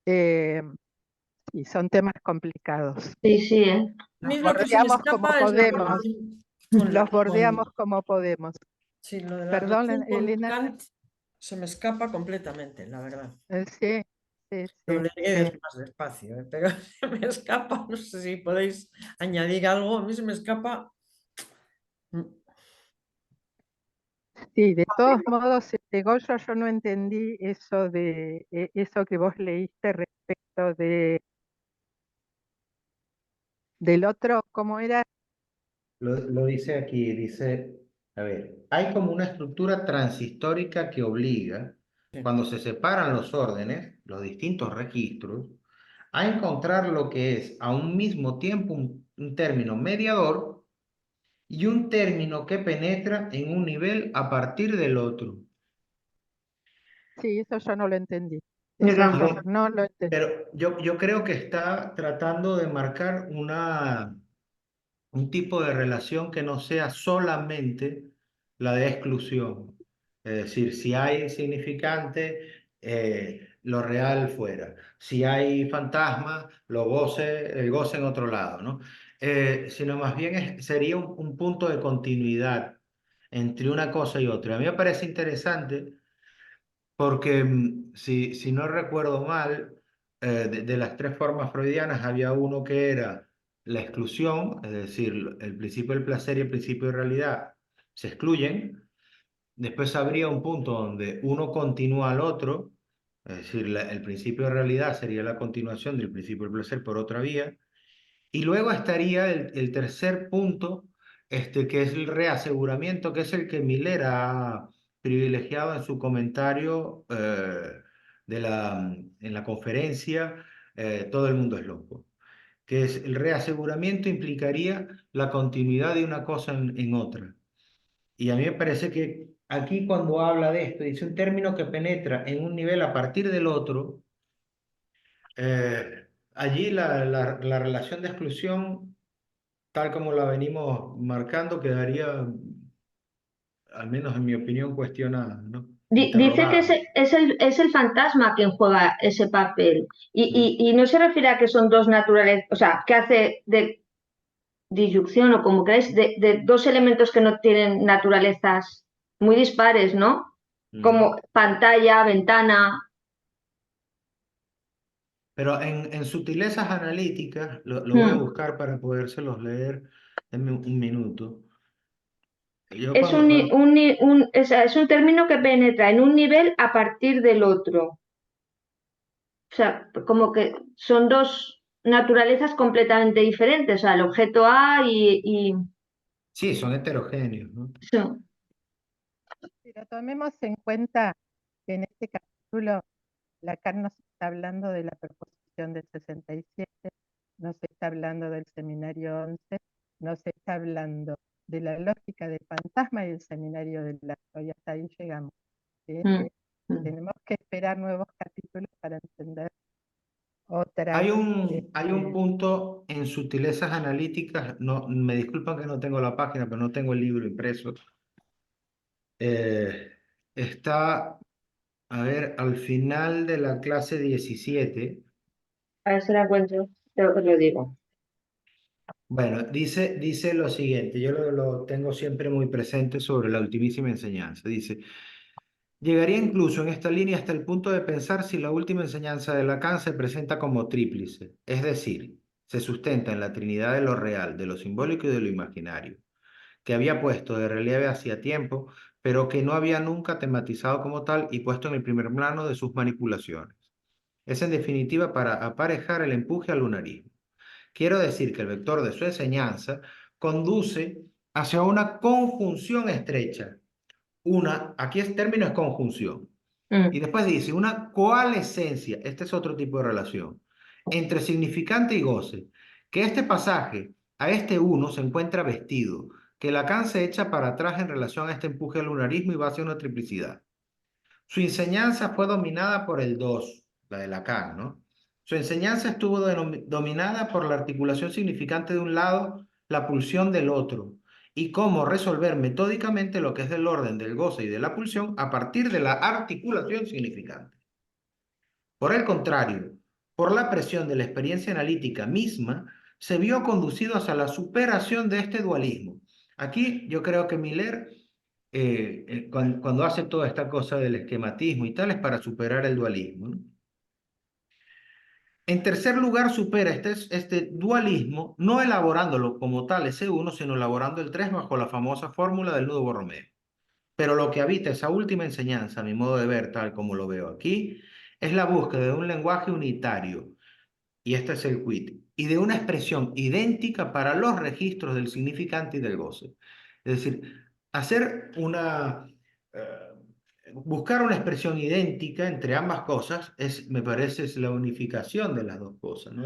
Eh, y son temas complicados. sí, sí, ¿eh? A mí Los lo que se me bordeamos como escapa es la podemos, relación los bordeamos como podemos. sí, lo de la Perdón, relación con Elena. Kant se me escapa completamente, la verdad. Sí, sí, Lo sí, leeré sí. más despacio, pero se me escapa, no sé si podéis añadir algo, a mí se me escapa Mm. Sí, de todos modos, Goyo, yo no entendí eso eso que vos leíste respecto del otro, ¿cómo era? Lo dice aquí, dice, a ver, hay como una estructura transhistórica que obliga, Sí. cuando se separan los órdenes, los distintos registros, a encontrar lo que es a un mismo tiempo un término mediador y un término que penetra en un nivel a partir del otro. Sí, eso yo no lo entendí. Yo Eso A yo tampoco. ver, no lo entendí. pero yo creo que está tratando de marcar un tipo de relación que no sea solamente la de exclusión. Es decir, si hay significante, lo real fuera. Si hay fantasma, el goce en otro lado, ¿no? Sino más bien sería un punto de continuidad entre una cosa y otra. A mí me parece interesante porque si no recuerdo mal, de las tres formas freudianas había uno que era la exclusión, es decir, el principio del placer y el principio de realidad se excluyen. Después habría un punto donde uno continúa al otro, es decir, el principio de realidad sería la continuación del principio del placer por otra vía. Y luego estaría el tercer punto, que es el reaseguramiento, que es el que Miller ha privilegiado en su comentario en la conferencia Todo el mundo es loco, que es el reaseguramiento implicaría la continuidad de una cosa en otra. Y a mí me parece que aquí cuando habla de esto, dice un término que penetra en un nivel a partir del otro, allí la relación de exclusión tal como la venimos marcando, quedaría, al menos en mi opinión, cuestionada, ¿no? Dice que Interrogada. es el fantasma quien juega ese papel ¿Mm? y no se refiere a que son dos naturalezas, o sea, que hace de disyunción o como queráis, de dos elementos que no tienen naturalezas muy dispares, ¿no? Mm. Como pantalla, ventana. Pero en sutilezas analíticas, lo voy a Hmm. buscar para podérselos leer en un minuto. Yo Es es un término que penetra en un nivel a partir del otro. O sea, como que son dos naturalezas completamente diferentes. O sea, el objeto A y Sí, son heterogéneos, ¿no? eso. Pero tomemos en cuenta que en este capítulo Lacan nos está hablando de la proposición del 67, nos está hablando del seminario 11, nos está hablando de la lógica del fantasma y el seminario del acto, y hasta ahí llegamos. ¿Sí? Mm, mm. Tenemos que esperar nuevos capítulos para entender otras. Hay un punto en sutilezas analíticas, no, me disculpan que no tengo la página, pero no tengo el libro impreso. Eh, Está, a ver, al final de la clase 17. A ver si la encuentro, os lo digo. Bueno, dice lo siguiente, yo lo tengo siempre muy presente sobre la ultimísima enseñanza. Dice, llegaría incluso en esta línea hasta el punto de pensar si la última enseñanza de Lacan se presenta como tríplice, es decir, se sustenta en la trinidad de lo real, de lo simbólico y de lo imaginario, que había puesto de relieve hacía tiempo, pero que no había nunca tematizado como tal y puesto en el primer plano de sus manipulaciones. Es en definitiva para aparejar el empuje al lunarismo. Quiero decir que el vector de su enseñanza conduce hacia una conjunción estrecha. Aquí el término es conjunción. Y Mm. después dice una coalescencia, este es otro tipo de relación, entre significante y goce, que este pasaje a este uno se encuentra vestido, que Lacan se echa para atrás en relación a este empuje al lunarismo y va hacia una triplicidad. Su enseñanza fue dominada por el dos, la de Lacan, ¿no? Su enseñanza estuvo dominada por la articulación significante de un lado, la pulsión del otro, y cómo resolver metódicamente lo que es del orden del goce y de la pulsión a partir de la articulación significante. Por el contrario, por la presión de la experiencia analítica misma, se vio conducido hacia la superación de este dualismo. Aquí yo creo que Miller, cuando hace toda esta cosa del esquematismo y tal, es para superar el dualismo, ¿no? En tercer lugar, supera este dualismo, no elaborándolo como tal, ese uno, sino elaborando el 3 bajo la famosa fórmula del nudo Borromeo. Pero lo que habita esa última enseñanza, a mi modo de ver, tal como lo veo aquí, es la búsqueda de un lenguaje unitario, y este es el quid, y de una expresión idéntica para los registros del significante y del goce. Es decir, hacer buscar una expresión idéntica entre ambas cosas me parece, es la unificación de las dos cosas, ¿no?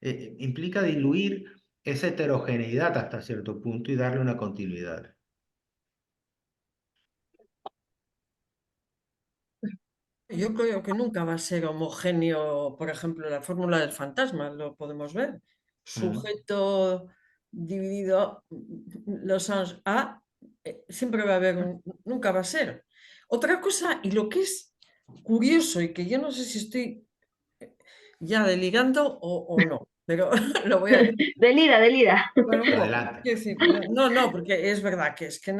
Implica diluir esa heterogeneidad hasta cierto punto y darle una continuidad. Yo creo que nunca va a ser homogéneo, por ejemplo, la fórmula del fantasma, lo podemos ver. Sujeto dividido, los A, siempre va a haber nunca va a ser. Otra cosa, y lo que es curioso, y que yo no sé si estoy ya delirando o no, pero lo voy a decir. Delira, delira. Bueno, un poco. Adelante. Quiero decir, no, porque es verdad que es que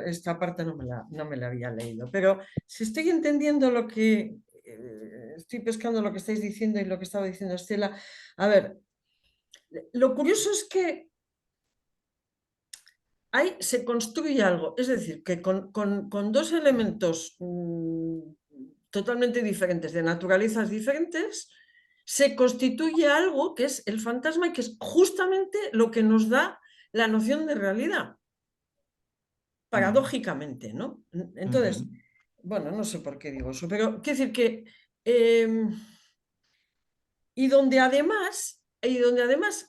esta parte no me la había leído. Pero si estoy entendiendo lo que estoy pescando lo que estáis diciendo y lo que estaba diciendo Estela, a ver, lo curioso es que ahí se construye algo, es decir, que con dos elementos totalmente diferentes, de naturalezas diferentes, se constituye algo que es el fantasma y que es justamente lo que nos da la noción de realidad, paradójicamente, ¿no? Entonces, bueno, no sé por qué digo eso, pero quiero decir que... y donde además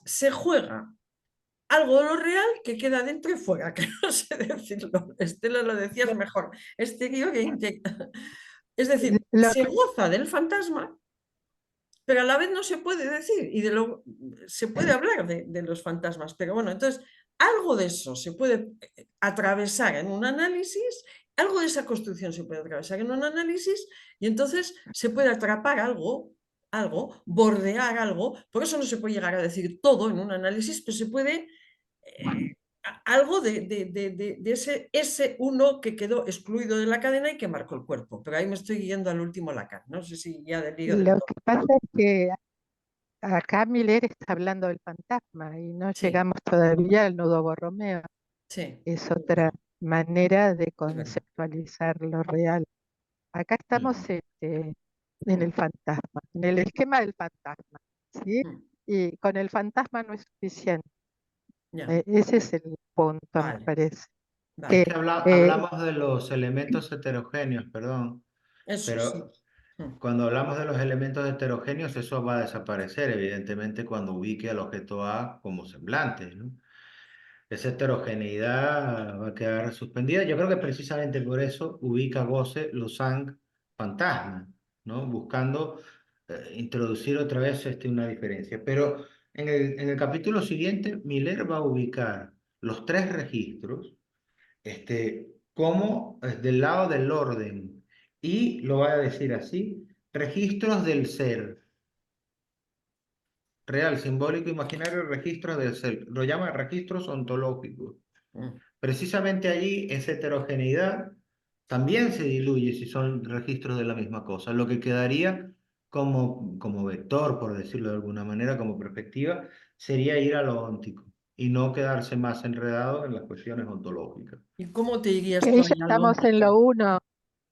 se juega algo de lo real que queda dentro y fuera, que no sé decirlo. Estela lo decías mejor, exterior e interior. Es decir, Lo se goza del fantasma, pero a la vez no se puede decir, se puede hablar de los fantasmas, pero bueno, entonces algo de eso se puede atravesar en un análisis, algo de esa construcción se puede atravesar en un análisis y entonces se puede atrapar bordear algo, por eso no se puede llegar a decir todo en un análisis, pero se puede algo de ese uno que quedó excluido de la cadena y que marcó el cuerpo. Pero ahí me estoy guiando al último Lacan. No sé si ya deliro del lo todo. que pasa es que acá Miller está hablando del fantasma y no Sí, llegamos todavía al nudo Borromeo. sí, Es otra manera de es verdad. conceptualizar lo real. Acá estamos en el fantasma, en el esquema del fantasma, ¿sí? Mm, Y con el fantasma no es suficiente. ya, Ese es el punto, me vale, parece. Es vale. Que que eh, hablamos de los elementos heterogéneos, perdón, Eso sí. pero Mm, cuando hablamos de los elementos heterogéneos, eso va a desaparecer, evidentemente, cuando ubique al objeto A como semblante, ¿no? Esa heterogeneidad va a quedar suspendida. Yo creo que precisamente por eso ubica Gosse Lusang fantasma, ¿no? Buscando introducir otra vez una diferencia. Pero en el capítulo siguiente, Miller va a ubicar los tres registros como del lado del orden y lo va a decir así, registros del ser. Real, simbólico, imaginario, registros del ser. Lo llama registros ontológicos. mm. Precisamente allí esa heterogeneidad también se diluye si son registros de la misma cosa, lo que quedaría como vector, por decirlo de alguna manera, como perspectiva, sería ir a lo óntico y no quedarse más enredado en las cuestiones ontológicas. ¿Y cómo te dirías que tú ahí ya ahí al estamos en lo óntico? uno,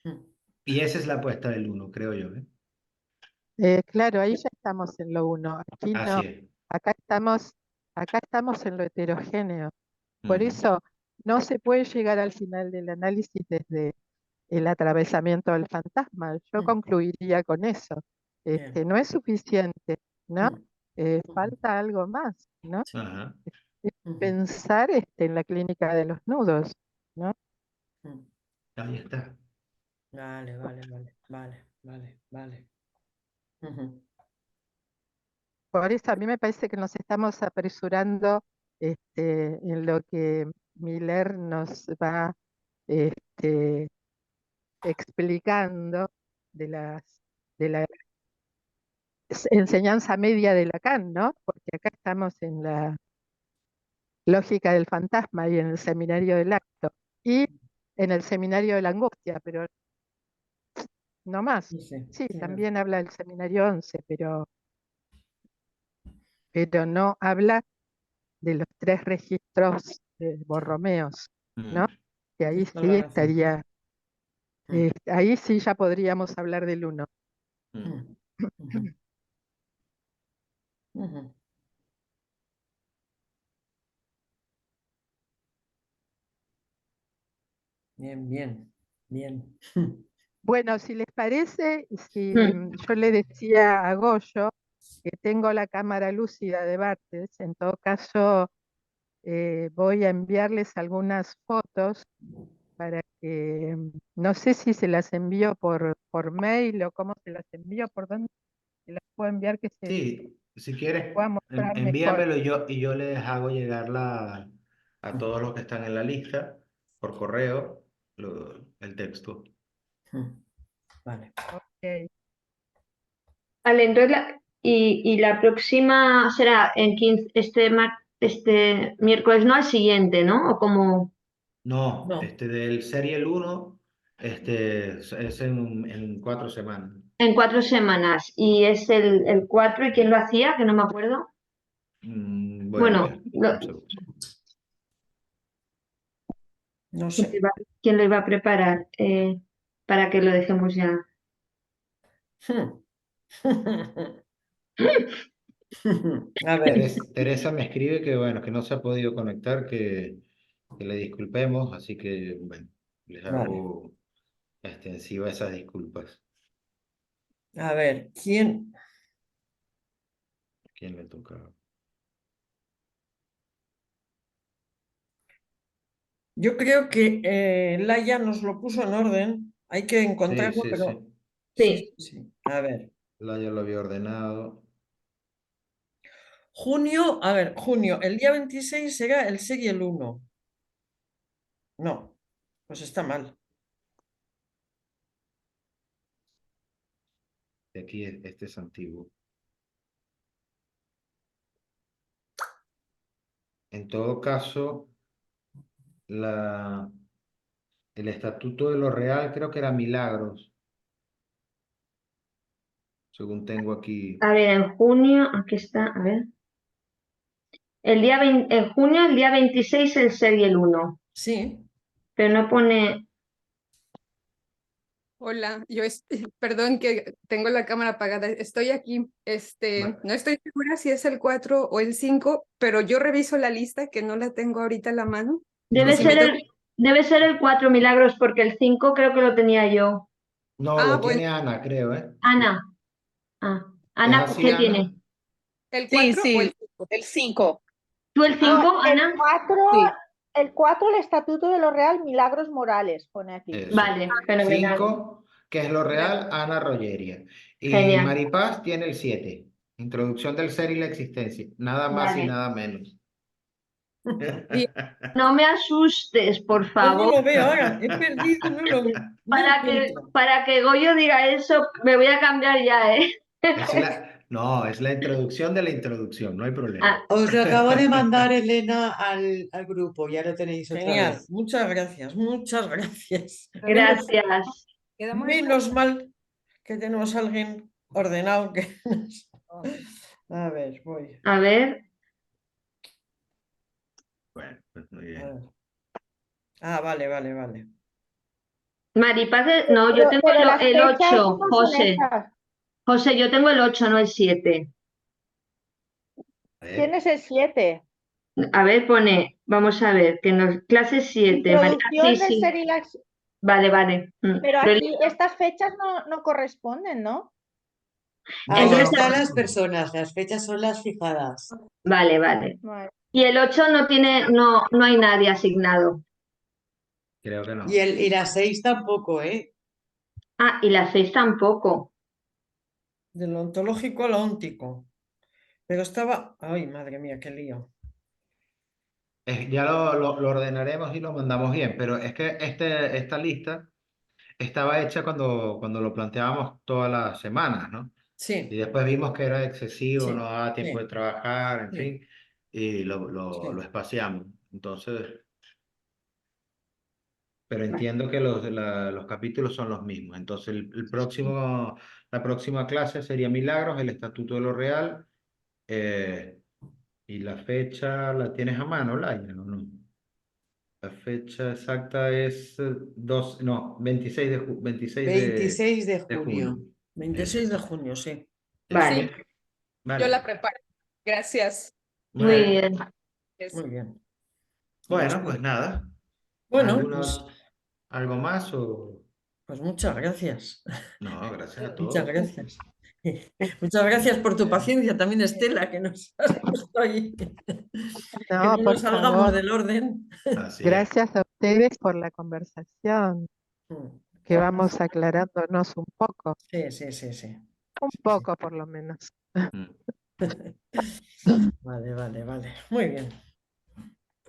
Mm, Y esa es la apuesta del uno, creo yo, ¿eh? claro, ahí ya estamos en lo uno. Aquí Así no, es. acá estamos, acá estamos en lo heterogéneo. Por Ujú. eso no se puede llegar al final del análisis desde el atravesamiento del fantasma. Yo mm, concluiría con eso. bien, No es suficiente, ¿no? mm, mm, Falta algo más, ¿no? Ajá. Es mm, pensar en la clínica de los nudos, ¿no? mm. Ahí está. Vale, vale, vale, vale, vale, vale. Ujú. Por eso a mí me parece que nos estamos apresurando en lo que Miller nos va este, explicando de de la enseñanza media de Lacan, ¿no? Porque acá estamos en la lógica del fantasma y en el seminario del acto y en el seminario de la angustia, pero no más. Sí, sí, Sí, sí, también habla del seminario 11, pero pero no habla de los 3 registros borromeos, ¿no? Mm. Que ahí Tienes toda sí la razón. estaría, Mm, ahí sí ya podríamos hablar del 1. Mm. mm, ujú, ujú. Bien, bien, bien. Bueno, si les parece, si Mm. yo le decía a Goyo que tengo la cámara lúcida de Barthes, en todo caso voy a enviarles algunas fotos para que, no sé si se las envío por mail o cómo se las envío, por dónde se las puedo enviar que se Sí, si las quieres, pueda mostrar mejor. envíamelo y yo les hago llegar a todos los que están en la lista por correo el texto. Mm, vale. Ok. Vale, entonces y la próxima será en 15, este miércoles, no al siguiente, ¿no? O como No, No, del Serial 1 es en 4 semanas. en 4 semanas. Y es el 4, ¿y quién lo hacía? Que no me acuerdo. Voy a Bueno, ver, un segundo. no ¿quién sé. quién lo iba a preparar? Para que lo dejemos ya. A ver, Teresa me escribe que bueno, que no se ha podido conectar, que le disculpemos, así que bueno, les vale. hago extensiva esas disculpas. A ver, ¿quién? ¿Quién le toca? Yo creo que Laia nos lo puso en orden. Hay que Sí, encontrarlo, sí, sí. pero sí, Sí, sí, sí. A ver, Ya lo había ordenado. junio, a ver, junio, el día 26 será el Serial 1. No, pues está mal. Aquí este es antiguo. En todo caso, el estatuto de lo real creo que era Milagros, según tengo aquí. a ver, en junio, aquí está, a ver. En junio, el día 26 el Serial 1, Sí, pero no pone. Hola, perdón que tengo la cámara apagada. Estoy aquí. Bueno, No estoy segura si es el 4 o el 5, pero yo reviso la lista que no la tengo ahorita a la mano. Y Debe si ser me toca. debe ser el 4 Milagros, porque el 5 creo que lo tenía yo. no, Ah, lo bueno, tiene Ana, creo, ¿eh? Ana. Ah, ¿Es Ana, así, ¿qué Ana? tiene? ¿el Sí, 4 o el sí, 5? el 5. ¿Tú el No, 5, el Ana? 4, Sí. el Estatuto de lo Real, Milagros Morales, pone aquí. Eso. Vale, fenomenal. 5, que es lo real, Ana Rogeria. Y Genial. Maripaz tiene el 7, Introducción del ser y la existencia. Nada más y Vale. nada menos. Bien. No me asustes, por yo no favor. lo veo ahora. He perdido, no encuentro. Para que Goyo diga eso, me voy a cambiar ya, ¿eh? No, es la introducción de la introducción, no hay problema. Ah, Os lo acabo de mandar, Elena, al grupo, ya lo tenéis otra Genial, vez. muchas gracias, muchas gracias. gracias. Quedamos en Menos mal que tenemos a alguien ordenado que A ver, voy. A ver, Bueno, pues muy A bien. ver. Ah, vale, vale, vale. Maripaz, no, yo tengo Pero las el fechas 8, no son José. esas. José, yo tengo el 8, no el 7. A ver, Tienes el 7. A ver, pone, vamos a ver, que nos, clase 7, sí, Introducción del sí, ser y la... vale, vale. Pero Lo he aquí leído. estas fechas no corresponden, ¿no? Ahí Entonces, no, están las personas, las fechas son las fijadas. vale, vale. Vale. Y el 8 no tiene, no hay nadie asignado. creo que Y, no. y la 6 tampoco, ¿eh? Ah, y la 6 tampoco. De lo ontológico a lo óntico. Pero estaba. Ay, madre mía, qué lío. Ya lo ordenaremos y lo mandamos bien, pero es que esta lista estaba hecha cuando lo planteábamos todas las semanas, ¿no? Y Sí, después vimos que era excesivo, no sí, daba tiempo de sí, trabajar, en sí, fin, y lo sí. espaciamos. Entonces, pero Vale. entiendo que los capítulos son los mismos. Entonces, la próxima clase sería Milagros, el Estatuto de lo Real, ¿Y la fecha la tienes a mano, Laia, o no? La fecha exacta es 26 de, 26 de de junio. junio. 26 de junio, sí. Vale, Sí, Vale. yo la preparo. Gracias. muy Bueno, bien. Muy bien. bueno, pues nada. Bueno, ¿Algo más o...? pues muchas gracias. No, gracias a Muchas todos. gracias. Muchas gracias por tu paciencia también, Estela, que nos has puesto ahí. Que No, no por nos salgamos favor. del orden. Así es. Gracias a ustedes por la conversación, que vamos aclarándonos un poco. Sí, sí, sí, sí. Un poco por lo menos. Mm. Vale, vale, vale. Muy bien.